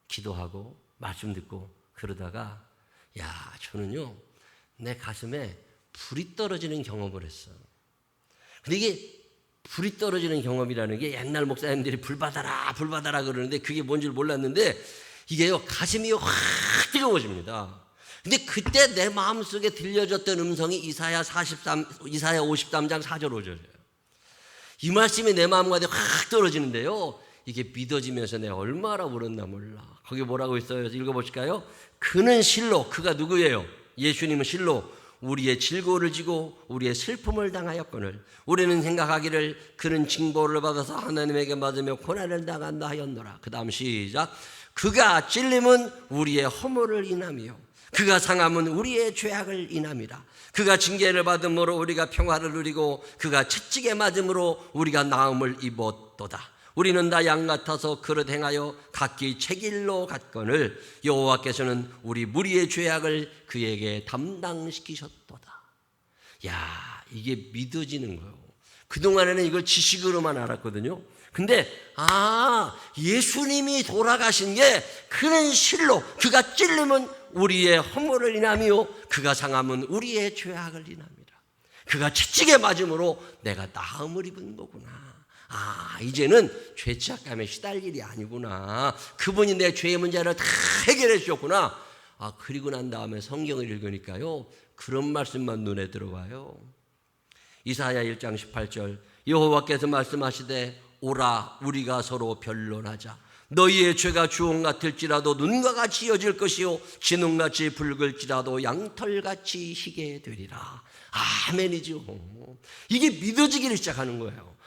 기도하고 말씀 듣고 그러다가 저는요 내 가슴에 불이 떨어지는 경험을 했어. 근데 이게 불이 떨어지는 경험이라는 게 옛날 목사님들이 불 받아라 그러는데 그게 뭔 줄 몰랐는데 이게요 가슴이 확 뜨거워집니다. 근데 그때 내 마음속에 들려졌던 음성이 이사야 53장 4절 5절이에요. 이 말씀이 내 마음가에 확 떨어지는데요. 이게 믿어지면서 내가 얼마나 울었나 몰라. 거기 뭐라고 있어요? 읽어보실까요? 그는 실로, 그가 누구예요? 예수님은 실로 우리의 질고를 지고 우리의 슬픔을 당하였거늘 우리는 생각하기를 그는 징벌을 받아서 하나님에게 맞으며 고난을 당한다 하였노라. 그 다음 시작. 그가 찔림은 우리의 허물을 인하며 그가 상함은 우리의 죄악을 인함이라. 그가 징계를 받음으로 우리가 평화를 누리고 그가 채찍에 맞음으로 우리가 나음을 입었도다. 우리는 다 양 같아서 그릇 행하여 각기 책일로 갔거늘 여호와께서는 우리 무리의 죄악을 그에게 담당시키셨도다. 이게 믿어지는 거예요. 그동안에는 이걸 지식으로만 알았거든요. 근데 예수님이 돌아가신 게 그는 실로 그가 찔림은 우리의 허물을 인하며 그가 상함은 우리의 죄악을 인합니다. 그가 채찍에 맞음으로 내가 나음을 입은 거구나. 이제는 죄책감에 시달릴 일이 아니구나. 그분이 내 죄의 문제를 다 해결해 주셨구나. 그리고 난 다음에 성경을 읽으니까요 그런 말씀만 눈에 들어와요. 이사야 1장 18절 여호와께서 말씀하시되 오라 우리가 서로 변론하자. 너희의 죄가 주홍 같을지라도 눈과 같이 이어질 것이요 진홍같이 붉을지라도 양털같이 희게 되리라. 아멘이죠. 이게 믿어지기를 시작하는 거예요.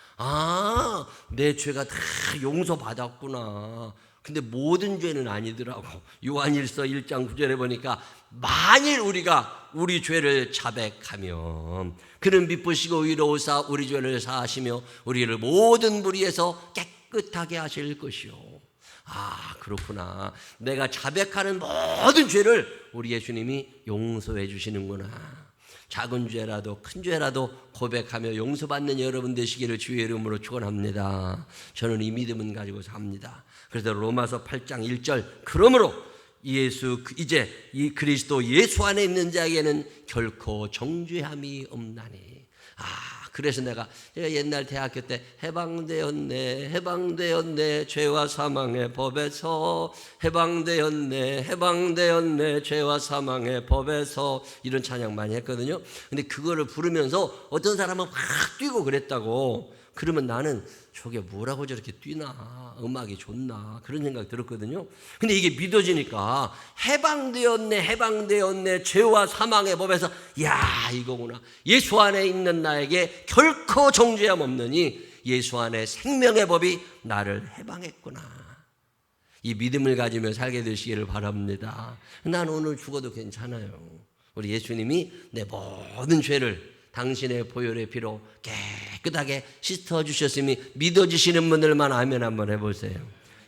내 죄가 다 용서받았구나. 근데 모든 죄는 아니더라고. 요한일서 1장 9절에 보니까 만일 우리가 우리 죄를 자백하면 그는 미쁘시고 의로우사 우리 죄를 사하시며 우리를 모든 불의에서 깨끗하게 하실 것이요. 그렇구나. 내가 자백하는 모든 죄를 우리 예수님이 용서해 주시는구나. 작은 죄라도 큰 죄라도 고백하며 용서받는 여러분 되시기를 주의 이름으로 축원합니다. 저는 이 믿음은 가지고 삽니다. 그래서 로마서 8장 1절 그러므로 이제 이 그리스도 예수 안에 있는 자에게는 결코 정죄함이 없나니. 그래서 내가 옛날 대학교 때 해방되었네 죄와 사망의 법에서 해방되었네 죄와 사망의 법에서 이런 찬양 많이 했거든요. 근데 그거를 부르면서 어떤 사람은 확 뛰고 그랬다고. 그러면 나는 저게 뭐라고 저렇게 뛰나 음악이 좋나 그런 생각이 들었거든요. 근데 이게 믿어지니까 해방되었네 죄와 사망의 법에서 이거구나. 예수 안에 있는 나에게 결코 정죄함 없느니 예수 안에 생명의 법이 나를 해방했구나. 이 믿음을 가지며 살게 되시기를 바랍니다. 난 오늘 죽어도 괜찮아요. 우리 예수님이 내 모든 죄를 당신의 보혈의 피로 깨끗하게 씻어주셨으니 믿어지시는 분들만 아멘 한번 해보세요.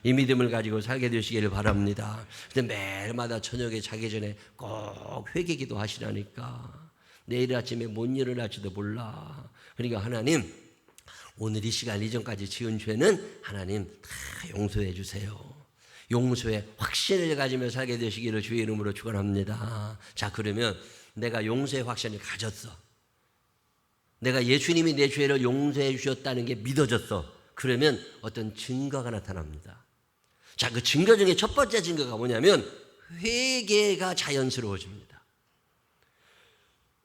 이 믿음을 가지고 살게 되시기를 바랍니다. 근데 매일마다 저녁에 자기 전에 꼭 회개기도 하시라니까. 내일 아침에 못 일어날지도 몰라. 그러니까 하나님 오늘 이 시간 이전까지 지은 죄는 하나님 다 용서해 주세요. 용서의 확신을 가지며 살게 되시기를 주의 이름으로 축원합니다. 자, 그러면 내가 용서의 확신을 가졌어. 내가 예수님이 내 죄를 용서해 주셨다는 게 믿어졌어. 그러면 어떤 증거가 나타납니다. 자, 그 증거 중에 첫 번째 증거가 뭐냐면 회개가 자연스러워집니다.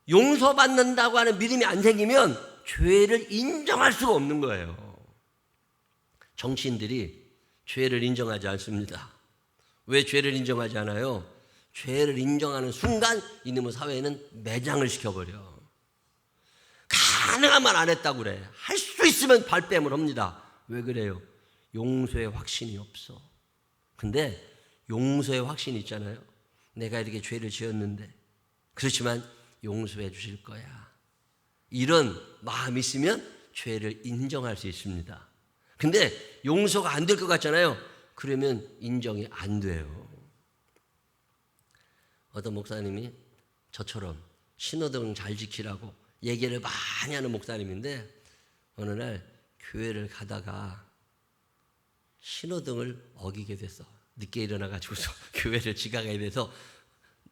용서받는다고 하는 믿음이 안 생기면 죄를 인정할 수가 없는 거예요. 정치인들이 죄를 인정하지 않습니다. 왜 죄를 인정하지 않아요? 죄를 인정하는 순간 이놈의 사회는 매장을 시켜버려. 가능하면 안 했다고 그래. 할 수 있으면 발뺌을 합니다. 왜 그래요? 용서의 확신이 없어. 근데 용서의 확신이 있잖아요. 내가 이렇게 죄를 지었는데 그렇지만 용서해 주실 거야. 이런 마음이 있으면 죄를 인정할 수 있습니다. 근데 용서가 안 될 것 같잖아요. 그러면 인정이 안 돼요. 어떤 목사님이 저처럼 신호등 잘 지키라고 얘기를 많이 하는 목사님인데 어느 날 교회를 가다가 신호등을 어기게 됐어. 늦게 일어나가지고서 교회를 지각하게 돼서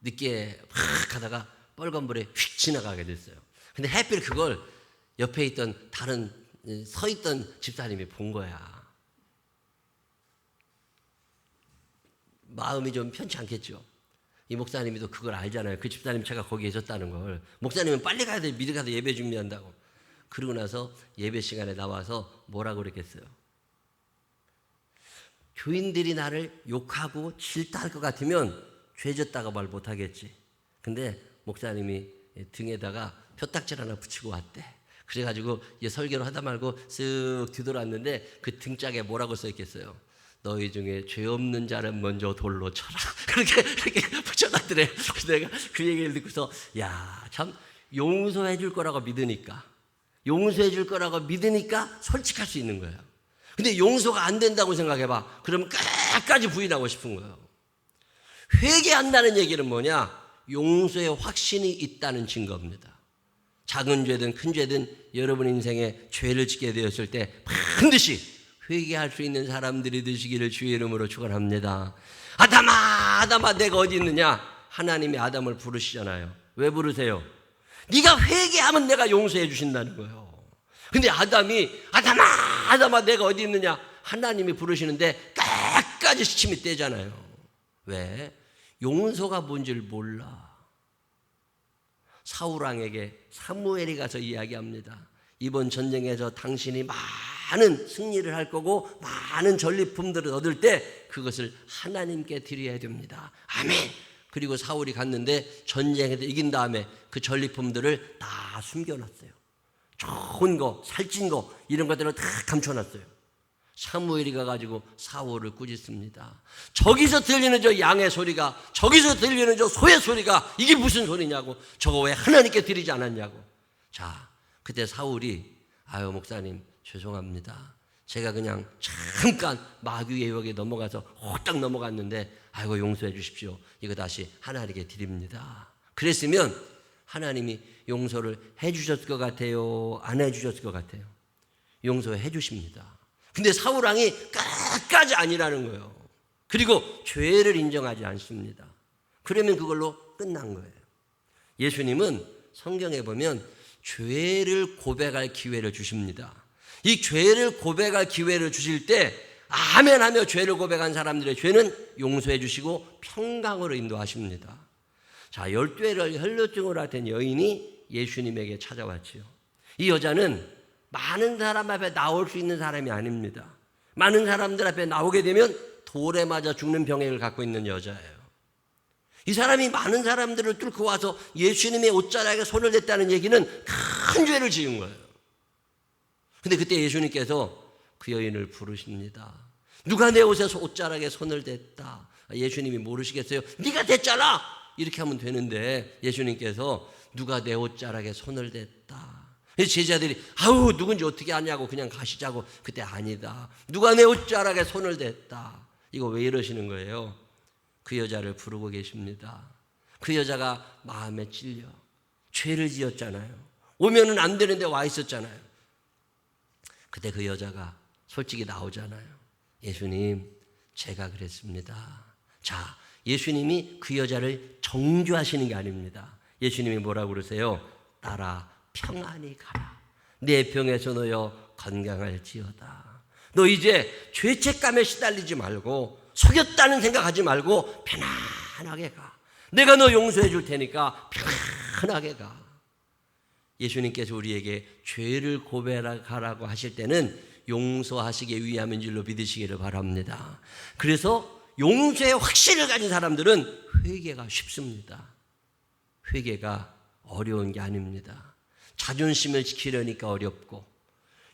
늦게 막 가다가 빨간불에 휙 지나가게 됐어요. 근데 하필 그걸 옆에 있던 다른 서 있던 집사님이 본 거야. 마음이 좀 편치 않겠죠. 이 목사님이 또 그걸 알잖아요. 그 집사님 차가 거기에 있었다는 걸. 목사님은 빨리 가야 돼. 미리 가서 예배 준비한다고. 그러고 나서 예배 시간에 나와서 뭐라고 그랬겠어요. 교인들이 나를 욕하고 질타할 것 같으면 죄졌다고 말 못하겠지. 근데 목사님이 등에다가 표딱지 하나 붙이고 왔대. 그래가지고 설교를 하다 말고 쓱 뒤돌았는데 그 등짝에 뭐라고 써있겠어요. 너희 중에 죄 없는 자는 먼저 돌로 쳐라. 그렇게 붙여놨더래. 그래서 내가 그 얘기를 듣고서 참 용서해 줄 거라고 믿으니까 솔직할 수 있는 거예요. 근데 용서가 안 된다고 생각해봐. 그러면 끝까지 부인하고 싶은 거예요. 회개한다는 얘기는 뭐냐? 용서의 확신이 있다는 증거입니다. 작은 죄든 큰 죄든 여러분 인생에 죄를 짓게 되었을 때 반드시 회개할 수 있는 사람들이 되시기를 주의 이름으로 축원합니다. 아담아 내가 어디 있느냐? 하나님이 아담을 부르시잖아요. 왜 부르세요? 네가 회개하면 내가 용서해 주신다는 거예요. 근데 아담이 아담아 내가 어디 있느냐? 하나님이 부르시는데 끝까지 시침이 떼잖아요. 왜? 용서가 뭔지를 몰라. 사울왕에게 사무엘이 가서 이야기합니다. 이번 전쟁에서 당신이 많은 승리를 할 거고 많은 전리품들을 얻을 때 그것을 하나님께 드려야 됩니다. 아멘. 그리고 사울이 갔는데 전쟁에서 이긴 다음에 그 전리품들을 다 숨겨놨어요. 좋은 거, 살찐 거 이런 것들을 다 감춰놨어요. 사무엘이 가가지고 사울을 꾸짖습니다. 저기서 들리는 저 양의 소리가, 저기서 들리는 저 소의 소리가 이게 무슨 소리냐고. 저거 왜 하나님께 드리지 않았냐고. 자, 그때 사울이 목사님 죄송합니다. 제가 그냥 잠깐 마귀의 유혹에 넘어가서 홀딱 넘어갔는데 용서해 주십시오. 이거 다시 하나님께 드립니다. 그랬으면 하나님이 용서를 해 주셨을 것 같아요? 안 해 주셨을 것 같아요? 용서해 주십니다. 근데 사울왕이 끝까지 아니라는 거예요. 그리고 죄를 인정하지 않습니다. 그러면 그걸로 끝난 거예요. 예수님은 성경에 보면 죄를 고백할 기회를 주십니다. 이 죄를 고백할 기회를 주실 때 아멘 하며 죄를 고백한 사람들의 죄는 용서해 주시고 평강으로 인도하십니다. 자, 12회를 혈루증으로 앓던 여인이 예수님에게 찾아왔지요. 이 여자는 많은 사람 앞에 나올 수 있는 사람이 아닙니다. 많은 사람들 앞에 나오게 되면 돌에 맞아 죽는 병을 갖고 있는 여자예요. 이 사람이 많은 사람들을 뚫고 와서 예수님의 옷자락에 손을 댔다는 얘기는 큰 죄를 지은 거예요. 근데 그때 예수님께서 그 여인을 부르십니다. 누가 내 옷에 옷자락에 손을 댔다. 예수님이 모르시겠어요? 네가 댔잖아. 이렇게 하면 되는데 예수님께서 누가 내 옷자락에 손을 댔다. 제자들이 누군지 어떻게 아냐고 그냥 가시자고. 그때 아니다. 누가 내 옷자락에 손을 댔다. 이거 왜 이러시는 거예요? 그 여자를 부르고 계십니다. 그 여자가 마음에 찔려. 죄를 지었잖아요. 오면은 안 되는데 와 있었잖아요. 그때 그 여자가 솔직히 나오잖아요. 예수님, 제가 그랬습니다. 자, 예수님이 그 여자를 정죄하시는 게 아닙니다. 예수님이 뭐라고 그러세요? 따라 평안히 가라. 내 병에서 놓여 건강할지어다. 너 이제 죄책감에 시달리지 말고 속였다는 생각하지 말고 편안하게 가. 내가 너 용서해 줄 테니까 편안하게 가. 예수님께서 우리에게 죄를 고백하라고 하실 때는 용서하시기 위함인 줄로 믿으시기를 바랍니다. 그래서 용서의 확신을 가진 사람들은 회개가 쉽습니다. 회개가 어려운 게 아닙니다. 자존심을 지키려니까 어렵고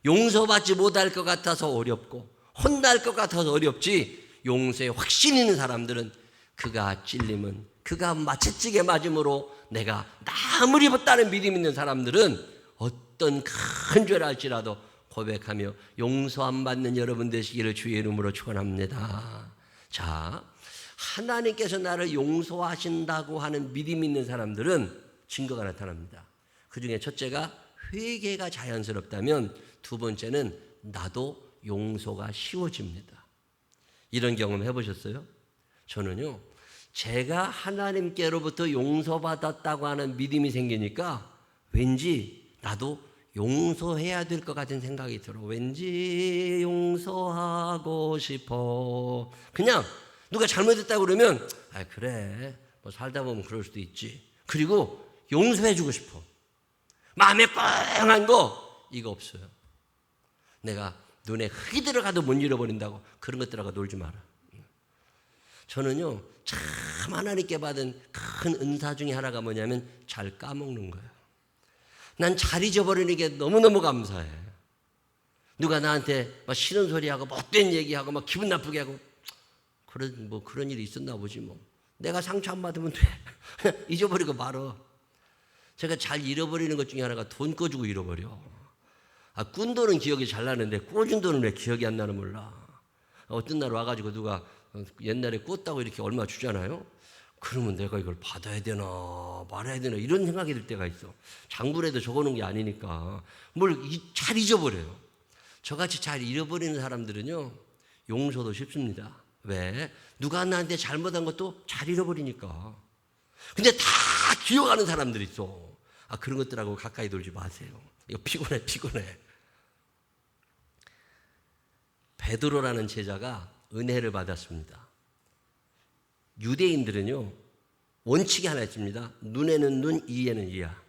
용서받지 못할 것 같아서 어렵고 혼날 것 같아서 어렵지, 용서에 확신 있는 사람들은 그가 찔림은 그가 마채찍에 맞음으로 내가 아무리 못다는 믿음 있는 사람들은 어떤 큰 죄를 할지라도 고백하며 용서 안 받는 여러분 되시기를 주의 이름으로 축원합니다. 자, 하나님께서 나를 용서하신다고 하는 믿음 있는 사람들은 증거가 나타납니다. 그 중에 첫째가 회개가 자연스럽다면 두 번째는 나도 용서가 쉬워집니다. 이런 경험 해보셨어요? 저는요, 제가 하나님께로부터 용서받았다고 하는 믿음이 생기니까 왠지 나도 용서해야 될 것 같은 생각이 들어. 왠지 용서하고 싶어. 그냥 누가 잘못했다고 그러면 아 그래 뭐 살다 보면 그럴 수도 있지. 그리고 용서해주고 싶어. 마음에 뻥한 거 이거 없어요. 내가 눈에 흙이 들어가도 못 잃어버린다고 그런 것들하고 놀지 마라. 저는요 참 하나님께 받은 큰 은사 중에 하나가 뭐냐면 잘 까먹는 거예요. 난 잘 잊어버리는 게 너무너무 감사해. 누가 나한테 막 싫은 소리하고 못된 얘기하고 막 기분 나쁘게 하고 그런 일이 있었나 보지 뭐. 내가 상처 안 받으면 돼. 잊어버리고 말어. 제가 잘 잃어버리는 것 중에 하나가 돈 꺼주고 잃어버려. 꾼 돈은 기억이 잘 나는데 꿔준 돈은 왜 기억이 안 나는 몰라. 어떤 날 와가지고 누가 옛날에 꿨다고 이렇게 얼마 주잖아요. 그러면 내가 이걸 받아야 되나 말아야 되나 이런 생각이 들 때가 있어. 장부라도 적어놓은 게 아니니까 뭘 잘 잊어버려요. 저같이 잘 잃어버리는 사람들은요 용서도 쉽습니다. 왜? 누가 나한테 잘못한 것도 잘 잃어버리니까. 근데 다 기억하는 사람들이 있어. 그런 것들하고 가까이 놀지 마세요. 이거 피곤해. 베드로라는 제자가 은혜를 받았습니다. 유대인들은요 원칙이 하나 있습니다. 눈에는 눈, 이에는 이야.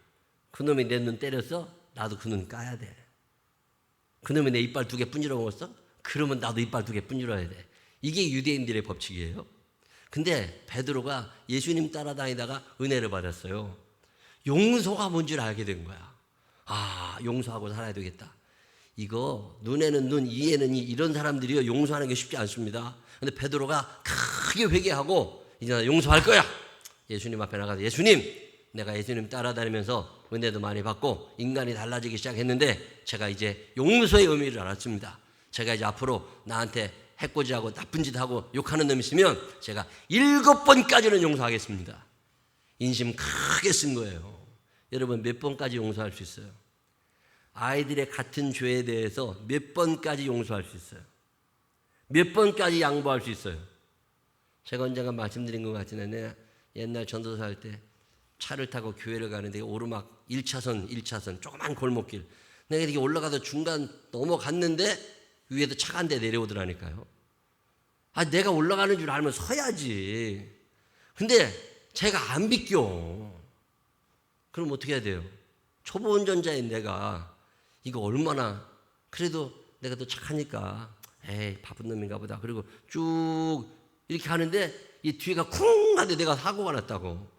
그놈이 내 눈 때렸어? 나도 그 눈 까야 돼. 그놈이 내 이빨 2개 분질러 먹었어? 그러면 나도 이빨 2개 분질러야 돼. 이게 유대인들의 법칙이에요. 근데 베드로가 예수님 따라다니다가 은혜를 받았어요. 용서가 뭔지를 알게 된 거야. 용서하고 살아야 되겠다. 이거 눈에는 눈, 이에는 이 이런 사람들이요 용서하는 게 쉽지 않습니다. 근데 베드로가 크게 회개하고 이제 나 용서할 거야. 예수님 앞에 나가서 예수님, 내가 예수님 따라다니면서 은혜도 많이 받고 인간이 달라지기 시작했는데 제가 이제 용서의 의미를 알았습니다. 제가 이제 앞으로 나한테 해코지하고 나쁜 짓 하고 욕하는 놈 있으면 제가 7번까지는 용서하겠습니다. 인심 크게 쓴 거예요. 여러분 몇 번까지 용서할 수 있어요? 아이들의 같은 죄에 대해서 몇 번까지 용서할 수 있어요? 몇 번까지 양보할 수 있어요? 제가 언젠가 말씀드린 것 같은데 옛날 전도사 할 때 차를 타고 교회를 가는데 오르막 1차선 조그만 골목길 내가 이렇게 올라가서 중간 넘어갔는데 위에도 차가 한 대 내려오더라니까요. 내가 올라가는 줄 알면 서야지. 근데 제가 안 비껴. 그럼 어떻게 해야 돼요? 초보 운전자인 내가 이거 얼마나 그래도 내가 더 착하니까 에이 바쁜 놈인가 보다. 그리고 쭉 이렇게 하는데 이 뒤가 쿵 하는데 내가 사고가 났다고.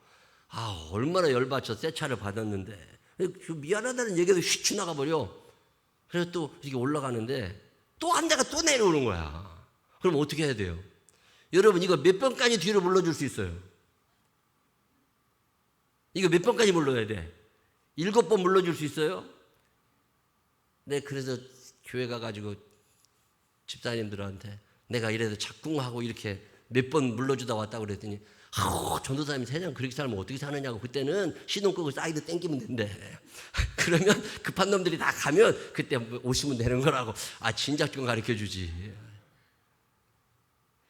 얼마나 열받쳐 새 차를 받았는데 미안하다는 얘기도 휙 지나가 버려. 그래서 또 이렇게 올라가는데 또 한 대가 또 내려오는 거야. 그럼 어떻게 해야 돼요? 여러분 이거 몇 번까지 뒤로 물러줄 수 있어요? 이거 몇 번까지 물러야 돼? 7번 물러줄 수 있어요? 네, 그래서 교회 가가지고 집사님들한테 내가 이래서 작궁하고 이렇게 몇 번 물러주다 왔다고 그랬더니 전도사님 세상 그렇게 살면 어떻게 사느냐고. 그때는 시동 끄고 사이드 땡기면 된대. 그러면 급한 놈들이 다 가면 그때 오시면 되는 거라고. 진작 좀 가르쳐주지.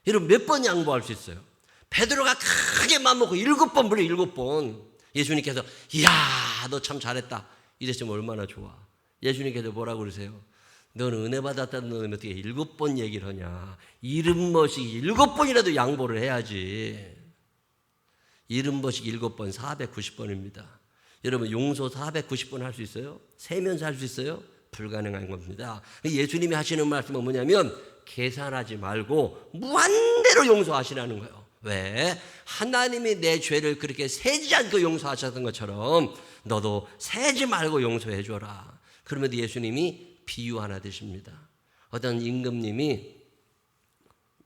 여러분 몇 번 양보할 수 있어요? 베드로가 크게 맘먹고 7번 불러 7번. 예수님께서 이야 너 참 잘했다 이랬으면 얼마나 좋아. 예수님께서 뭐라고 그러세요? 너는 은혜 받았다는 놈이 어떻게 7번 얘기를 하냐. 70번씩 7번이라도 양보를 해야지. 70번씩 7번 490번입니다. 여러분 용서 490번 할 수 있어요? 세면서 할 수 있어요? 불가능한 겁니다. 예수님이 하시는 말씀은 뭐냐면 계산하지 말고 무한대로 용서하시라는 거예요. 왜? 하나님이 내 죄를 그렇게 세지 않고 용서하셨던 것처럼 너도 세지 말고 용서해 줘라. 그러면 예수님이 비유 하나 드십니다. 어떤 임금님이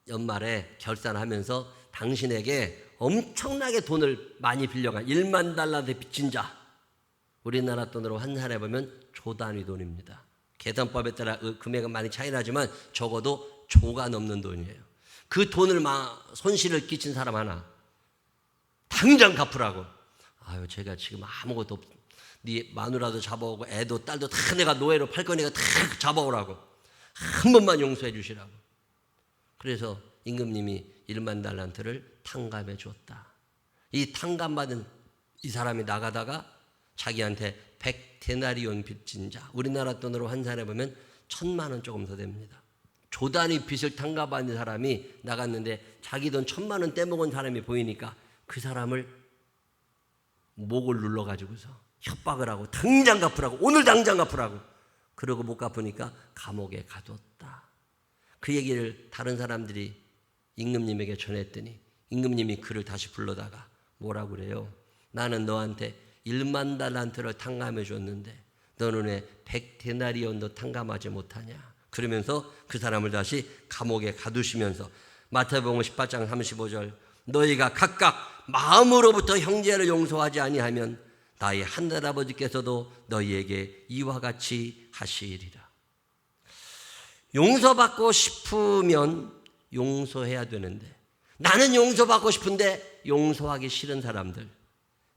연말에 결산하면서 당신에게 엄청나게 돈을 많이 빌려간 1만 달러대 빚진 자, 우리나라 돈으로 환산해 보면 조 단위 돈입니다. 계산법에 따라 금액은 많이 차이 나지만 적어도 조가 넘는 돈이에요. 그 돈을 손실을 끼친 사람 하나 당장 갚으라고. 제가 지금 아무것도 없. 네 마누라도 잡아오고 애도 딸도 다 내가 노예로 팔 거니까 다 잡아오라고. 한 번만 용서해 주시라고. 그래서 임금님이 1만 달란트를 탕감해 줬다. 이 탕감받은 이 사람이 나가다가 자기한테 100데나리온 빚진 자, 우리나라 돈으로 환산해 보면 1,000만 원 조금 더 됩니다. 조단위 빚을 탕감받은 사람이 나갔는데 자기 돈 1,000만 원 떼먹은 사람이 보이니까 그 사람을 목을 눌러가지고서 협박을 하고 당장 갚으라고, 오늘 당장 갚으라고. 그러고 못 갚으니까 감옥에 가뒀다. 그 얘기를 다른 사람들이 임금님에게 전했더니 임금님이 그를 다시 불러다가 뭐라고 그래요? 나는 너한테 1만 달란트를 탕감해 줬는데 너는 왜 100데나리온도 탕감하지 못하냐? 그러면서 그 사람을 다시 감옥에 가두시면서 마태복음 18장 35절 너희가 각각 마음으로부터 형제를 용서하지 아니하면 나의 하늘아버지께서도 너희에게 이와 같이 하시리라. 용서받고 싶으면 용서해야 되는데 나는 용서받고 싶은데 용서하기 싫은 사람들,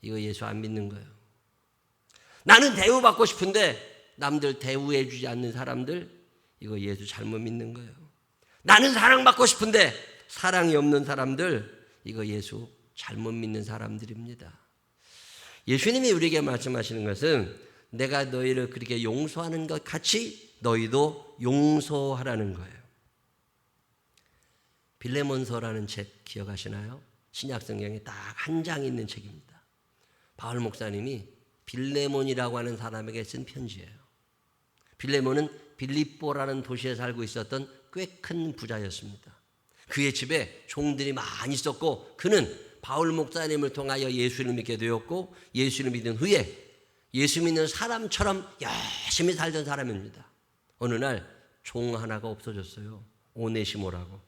이거 예수 안 믿는 거예요. 나는 대우받고 싶은데 남들 대우해 주지 않는 사람들, 이거 예수 잘못 믿는 거예요. 나는 사랑받고 싶은데 사랑이 없는 사람들, 이거 예수 잘못 믿는 사람들입니다. 예수님이 우리에게 말씀하시는 것은 내가 너희를 그렇게 용서하는 것 같이 너희도 용서하라는 거예요. 빌레몬서라는 책 기억하시나요? 신약성경에 딱 한 장 있는 책입니다. 바울 목사님이 빌레몬이라고 하는 사람에게 쓴 편지예요. 빌레몬은 빌립보라는 도시에 살고 있었던 꽤 큰 부자였습니다. 그의 집에 종들이 많이 있었고 그는 바울 목사님을 통하여 예수를 믿게 되었고 예수를 믿은 후에 예수 믿는 사람처럼 열심히 살던 사람입니다. 어느 날 종 하나가 없어졌어요. 오네시모라고.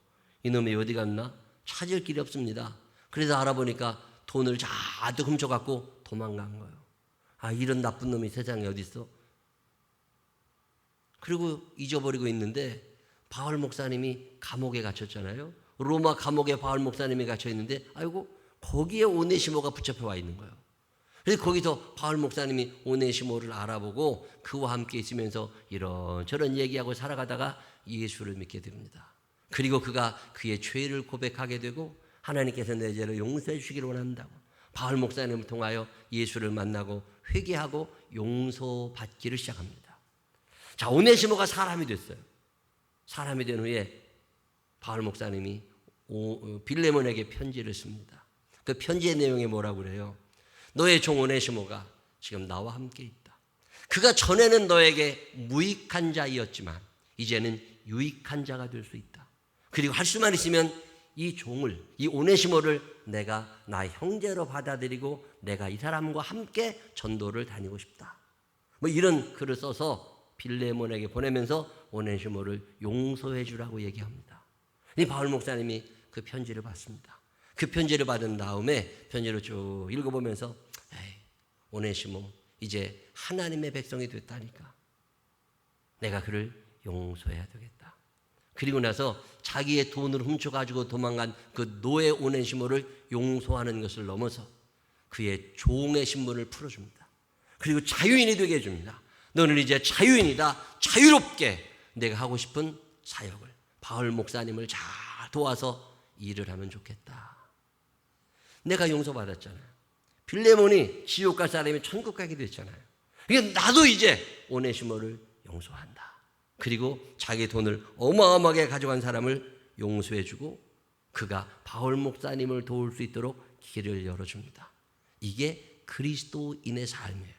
이놈이 어디 갔나? 찾을 길이 없습니다. 그래서 알아보니까 돈을 자도 훔쳐갖고 도망간 거예요. 아, 이런 나쁜 놈이 세상에 어디 있어? 그리고 잊어버리고 있는데 바울 목사님이 감옥에 갇혔잖아요. 로마 감옥에 바울 목사님이 갇혀 있는데 아이고 거기에 오네시모가 붙잡혀 와 있는 거예요. 그래서 거기서 바울 목사님이 오네시모를 알아보고 그와 함께 있으면서 이런저런 얘기하고 살아가다가 예수를 믿게 됩니다. 그리고 그가 그의 죄를 고백하게 되고 하나님께서 내 죄를 용서해 주시기를 원한다고 바울 목사님을 통하여 예수를 만나고 회개하고 용서받기를 시작합니다. 자, 오네시모가 사람이 됐어요. 사람이 된 후에 바울 목사님이 빌레몬에게 편지를 씁니다. 그 편지의 내용이 뭐라고 그래요? 너의 종 오네시모가 지금 나와 함께 있다. 그가 전에는 너에게 무익한 자이었지만 이제는 유익한 자가 될 수 있다. 그리고 할 수만 있으면 이 종을, 이 오네시모를 내가 나의 형제로 받아들이고 내가 이 사람과 함께 전도를 다니고 싶다. 뭐 이런 글을 써서 빌레몬에게 보내면서 오네시모를 용서해 주라고 얘기합니다. 이 바울 목사님이 그 편지를 받습니다. 그 편지를 받은 다음에 편지를 쭉 읽어보면서 에이, 오네시모 이제 하나님의 백성이 됐다니까 내가 그를 용서해야 되겠다. 그리고 나서 자기의 돈을 훔쳐가지고 도망간 그 노예 오네시모를 용서하는 것을 넘어서 그의 종의 신분을 풀어줍니다. 그리고 자유인이 되게 해줍니다. 너는 이제 자유인이다. 자유롭게 내가 하고 싶은 사역을 바울 목사님을 잘 도와서 일을 하면 좋겠다. 내가 용서받았잖아요. 빌레몬이 지옥 갈 사람이 천국 가게 됐잖아요. 그러니까 나도 이제 오네시모를 용서한다. 그리고 자기 돈을 어마어마하게 가져간 사람을 용서해주고 그가 바울 목사님을 도울 수 있도록 길을 열어줍니다. 이게 그리스도인의 삶이에요.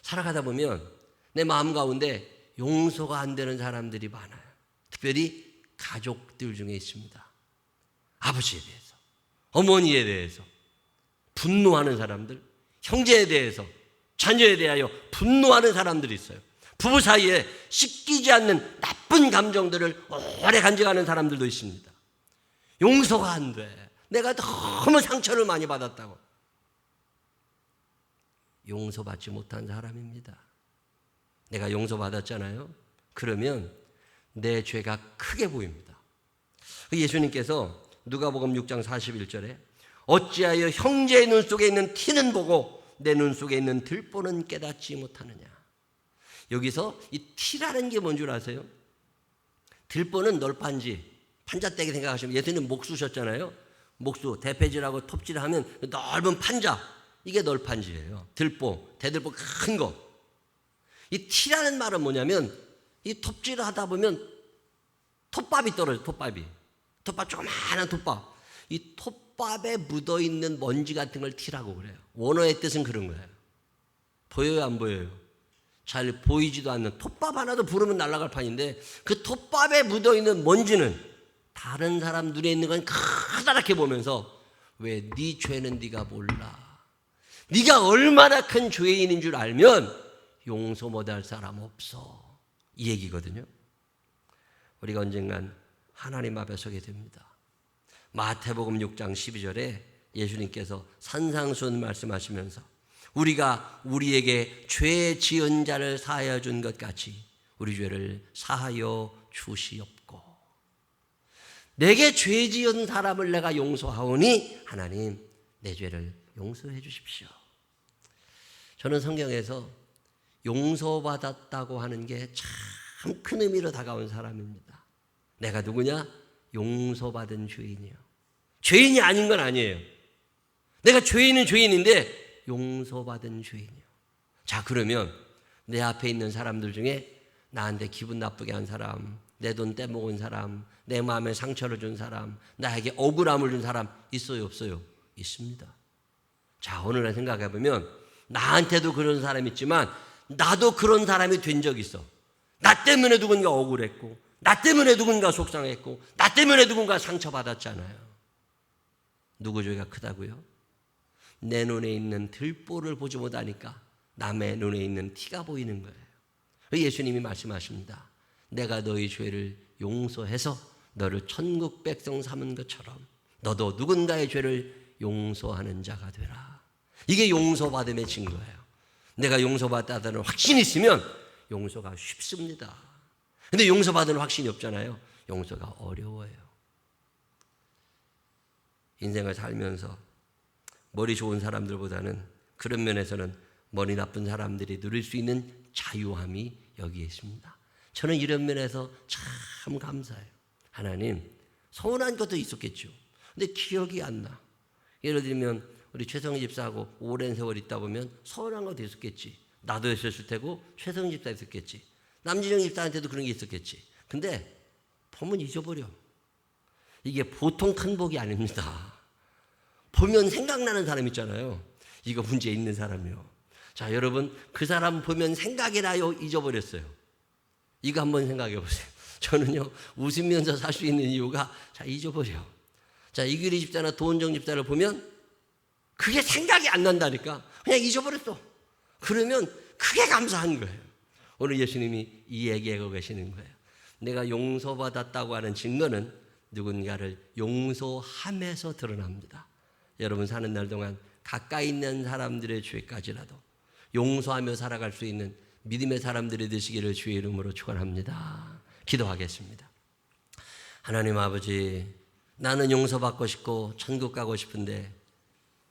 살아가다 보면 내 마음 가운데 용서가 안 되는 사람들이 많아요. 특별히 가족들 중에 있습니다. 아버지에 대해서, 어머니에 대해서 분노하는 사람들, 형제에 대해서, 자녀에 대하여 분노하는 사람들이 있어요. 부부 사이에 씻기지 않는 나쁜 감정들을 오래 간직하는 사람들도 있습니다. 용서가 안 돼. 내가 너무 상처를 많이 받았다고. 용서받지 못한 사람입니다. 내가 용서받았잖아요. 그러면 내 죄가 크게 보입니다. 예수님께서 누가복음 6장 41절에 어찌하여 형제의 눈 속에 있는 티는 보고 내 눈 속에 있는 들보는 깨닫지 못하느냐. 여기서 이 티라는 게 뭔 줄 아세요? 들보는 널판지, 판자떼기 생각하시면 예수님 목수셨잖아요. 목수, 대패질하고 톱질하면 넓은 판자, 이게 널판지예요. 들보, 대들보 큰 거. 이 티라는 말은 뭐냐면 이 톱질을 하다 보면 톱밥이 떨어져요. 톱밥 조그마한 톱밥. 이 톱밥에 묻어있는 먼지 같은 걸 티라고 그래요. 원어의 뜻은 그런 거예요. 보여요, 안 보여요? 잘 보이지도 않는 톱밥 하나도 부르면 날아갈 판인데 그 톱밥에 묻어있는 먼지는 다른 사람 눈에 있는 건 커다랗게 보면서 왜 네 죄는 네가 몰라. 네가 얼마나 큰 죄인인 줄 알면 용서 못할 사람 없어. 이 얘기거든요. 우리가 언젠간 하나님 앞에 서게 됩니다. 마태복음 6장 12절에 예수님께서 산상수훈 말씀하시면서 우리가 우리에게 죄 지은 자를 사하여 준 것 같이 우리 죄를 사하여 주시옵고, 내게 죄 지은 사람을 내가 용서하오니 하나님 내 죄를 용서해 주십시오. 저는 성경에서 용서받았다고 하는 게 참 큰 의미로 다가온 사람입니다. 내가 누구냐? 용서받은 죄인이요. 죄인이 아닌 건 아니에요. 내가 죄인은 죄인인데 용서받은 죄인이요. 자, 그러면 내 앞에 있는 사람들 중에 나한테 기분 나쁘게 한 사람, 내 돈 떼먹은 사람, 내 마음에 상처를 준 사람, 나에게 억울함을 준 사람 있어요, 없어요? 있습니다. 자, 오늘 생각해 보면 나한테도 그런 사람이 있지만 나도 그런 사람이 된 적이 있어. 나 때문에 누군가 억울했고, 나 때문에 누군가 속상했고, 나 때문에 누군가 상처받았잖아요. 누구 죄가 크다고요? 내 눈에 있는 들보를 보지 못하니까 남의 눈에 있는 티가 보이는 거예요. 예수님이 말씀하십니다. 내가 너희 죄를 용서해서 너를 천국 백성 삼은 것처럼 너도 누군가의 죄를 용서하는 자가 되라. 이게 용서받음의 증거예요. 내가 용서받았다는 확신이 있으면 용서가 쉽습니다. 근데 용서받은 확신이 없잖아요. 용서가 어려워요. 인생을 살면서 머리 좋은 사람들보다는 그런 면에서는 머리 나쁜 사람들이 누릴 수 있는 자유함이 여기에 있습니다. 저는 이런 면에서 참 감사해요. 하나님, 서운한 것도 있었겠죠. 근데 기억이 안 나. 예를 들면 우리 최성희 집사하고 오랜 세월 있다 보면 서운한 것도 있었겠지. 나도 있었을 테고 최성희 집사 있었겠지. 남진영 집사한테도 그런 게 있었겠지. 근데 보면 잊어버려. 이게 보통 큰 복이 아닙니다. 보면 생각나는 사람 있잖아요. 이거 문제 있는 사람이요. 자, 여러분, 그 사람 보면 생각이 나요, 잊어버렸어요? 이거 한번 생각해 보세요. 저는요, 웃으면서 살 수 있는 이유가 자, 잊어버려. 자, 이규리 집사나 도은정 집사를 보면 그게 생각이 안 난다니까. 그냥 잊어버렸어. 그러면 그게 감사한 거예요. 오늘 예수님이 이 얘기하고 계시는 거예요. 내가 용서받았다고 하는 증거는 누군가를 용서함에서 드러납니다. 여러분 사는 날 동안 가까이 있는 사람들의 죄까지라도 용서하며 살아갈 수 있는 믿음의 사람들이 되시기를 주의 이름으로 축원합니다. 기도하겠습니다. 하나님 아버지, 나는 용서받고 싶고 천국 가고 싶은데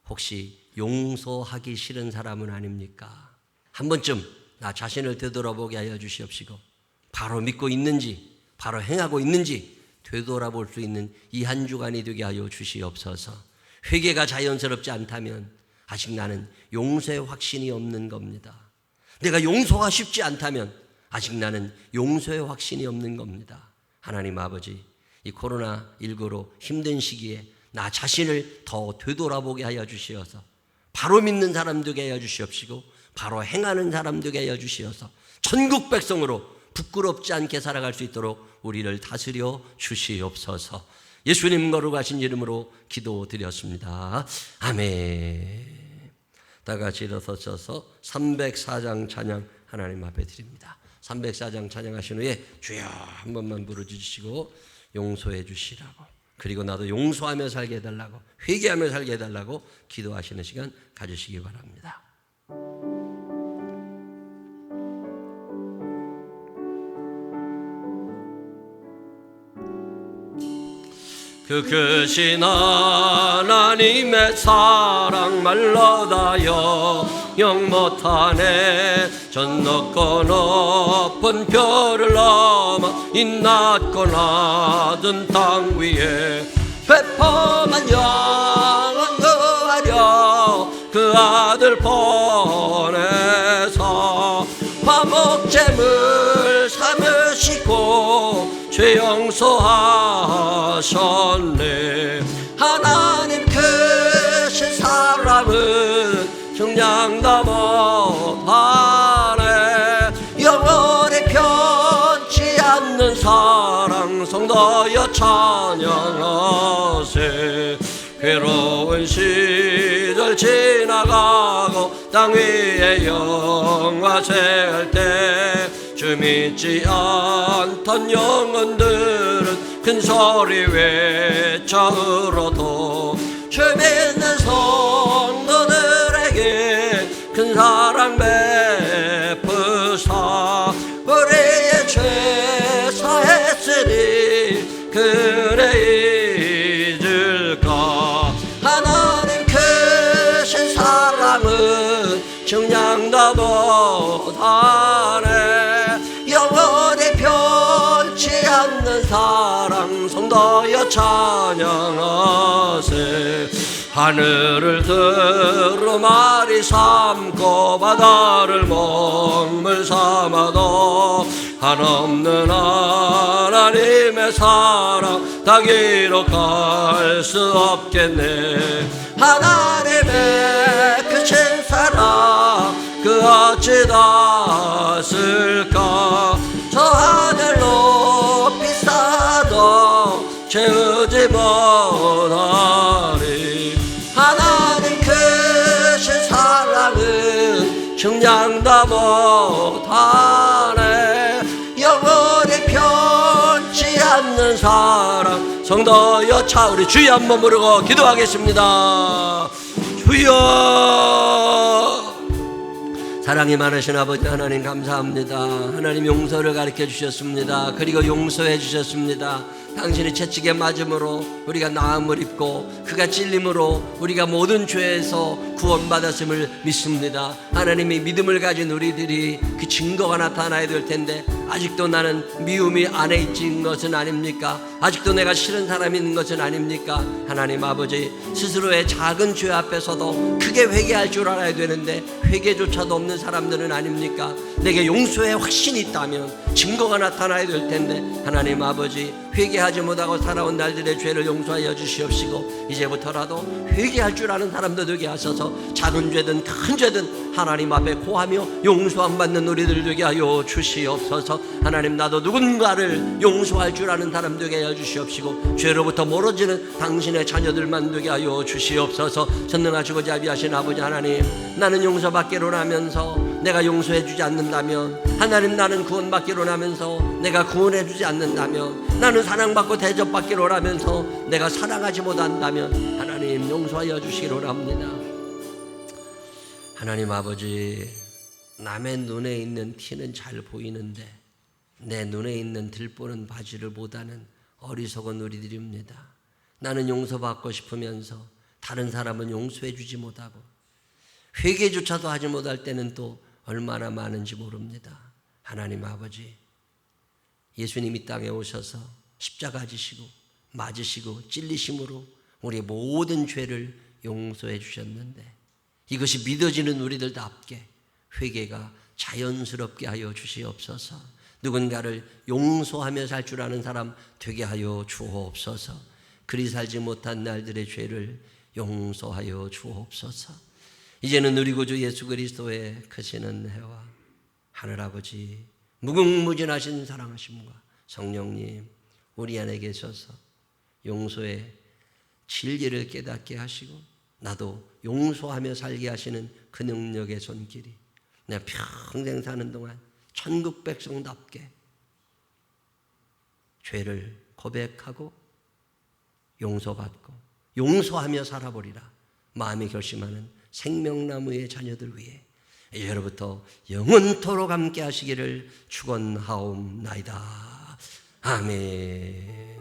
혹시 용서하기 싫은 사람은 아닙니까? 한 번쯤 나 자신을 되돌아보게 하여 주시옵시고 바로 믿고 있는지 바로 행하고 있는지 되돌아볼 수 있는 이 한 주간이 되게 하여 주시옵소서. 회개가 자연스럽지 않다면 아직 나는 용서의 확신이 없는 겁니다. 내가 용서가 쉽지 않다면 아직 나는 용서의 확신이 없는 겁니다. 하나님 아버지, 이 코로나19로 힘든 시기에 나 자신을 더 되돌아보게 하여 주시어서 바로 믿는 사람 되게 하여 주시옵시고 바로 행하는 사람 되게 하여 주시어서 천국 백성으로 부끄럽지 않게 살아갈 수 있도록 우리를 다스려 주시옵소서. 예수님 거룩하신 이름으로 기도드렸습니다. 아멘. 다 같이 일어서셔서 304장 찬양 하나님 앞에 드립니다. 304장 찬양하신 후에 주여 한 번만 부르주시고 용서해 주시라고, 그리고 나도 용서하며 살게 해달라고, 회개하며 살게 해달라고 기도하시는 시간 가지시기 바랍니다. 그 크신 하나님의 사랑 말라다여 영 못하네. 전 높고 높은 별을 넘어 이 낮고 낮은 땅 위에 배포만 영원 구하려 그 아들 보내서 화목제물 삼으시고 죄 용서하셨네. 하나님 크신 사랑은 정량다 못하네. 영원히 변치 않는 사랑 성도여 찬양하세. 괴로운 시절 지나가고 땅 위에 영화 세울 때 주 믿지 않던 영혼들은 큰 소리 외쳐 울어도 주 믿는 성도들에게 큰 사랑 베푸사 우리의 죄 사했으니 그래 잊을까. 하나님 크신 사랑은 정량다 못하네. 영원히 변치 않는 사랑 성도여 찬양하세. 하늘을 두루마리 삼고 바다를 먹물 삼아도 한없는 하나님의 사랑 다 기록할 수 없겠네. 하나님의 크신 사랑 그 어찌 닿았을까. 저 하늘 높이 쌓아도 채우지 못하리. 하나님 크신 사랑은 정량다 못하네. 영원히 변치 않는 사랑 성도여 차 우리 주여 한번 부르고 기도하겠습니다. 주여. 사랑이 많으신 아버지 하나님 감사합니다. 하나님 용서를 가르쳐 주셨습니다. 그리고 용서해 주셨습니다. 당신의 채찍에 맞음으로 우리가 나음을 입고 그가 찔림으로 우리가 모든 죄에서 구원받았음을 믿습니다. 하나님이 믿음을 가진 우리들이 그 증거가 나타나야 될 텐데 아직도 나는 미움이 안에 있는 것은 아닙니까? 아직도 내가 싫은 사람이 있는 것은 아닙니까? 하나님 아버지 스스로의 작은 죄 앞에서도 크게 회개할 줄 알아야 되는데 회개조차도 없는 사람들은 아닙니까? 내게 용서의 확신이 있다면 증거가 나타나야 될 텐데 하나님 아버지 회개하지 못하고 살아온 날들의 죄를 용서하여 주시옵시고 이제부터라도 회개할 줄 아는 사람도 되게 하셔서 작은 죄든 큰 죄든 하나님 앞에 고하며 용서함 받는 우리들 되게 하여 주시옵소서. 하나님 나도 누군가를 용서할 줄 아는 사람 되게 하여 주시옵시고 죄로부터 멀어지는 당신의 자녀들만 되게 하여 주시옵소서. 전능하시고 자비하신 아버지 하나님 나는 용서받기로 하면서 내가 용서해 주지 않는다면 하나님 나는 구원받기로 하면서 내가 구원해 주지 않는다면 나는 사랑받고 대접받기로 하면서 내가 사랑하지 못한다면 하나님 용서하여 주시기로 합니다. 하나님 아버지 남의 눈에 있는 티는 잘 보이는데 내 눈에 있는 들보는 바지를 보다는 어리석은 우리들입니다. 나는 용서받고 싶으면서 다른 사람은 용서해 주지 못하고 회개조차도 하지 못할 때는 또 얼마나 많은지 모릅니다. 하나님 아버지 예수님이 땅에 오셔서 십자가 지시고 맞으시고 찔리심으로 우리의 모든 죄를 용서해 주셨는데 이것이 믿어지는 우리들답게 회개가 자연스럽게 하여 주시옵소서. 누군가를 용서하며 살 줄 아는 사람 되게 하여 주옵소서. 그리 살지 못한 날들의 죄를 용서하여 주옵소서. 이제는 우리 구주 예수 그리스도의 크신 은혜와 하늘아버지 무궁무진하신 사랑하심과 성령님 우리 안에 계셔서 용서의 진리를 깨닫게 하시고 나도 용서하며 살게 하시는 그 능력의 손길이 내가 평생 사는 동안 천국 백성답게 죄를 고백하고 용서받고 용서하며 살아보리라 마음이 결심하는 생명나무의 자녀들 위해 이제로부터 영원토록 함께 하시기를 축원하옵나이다. 아멘.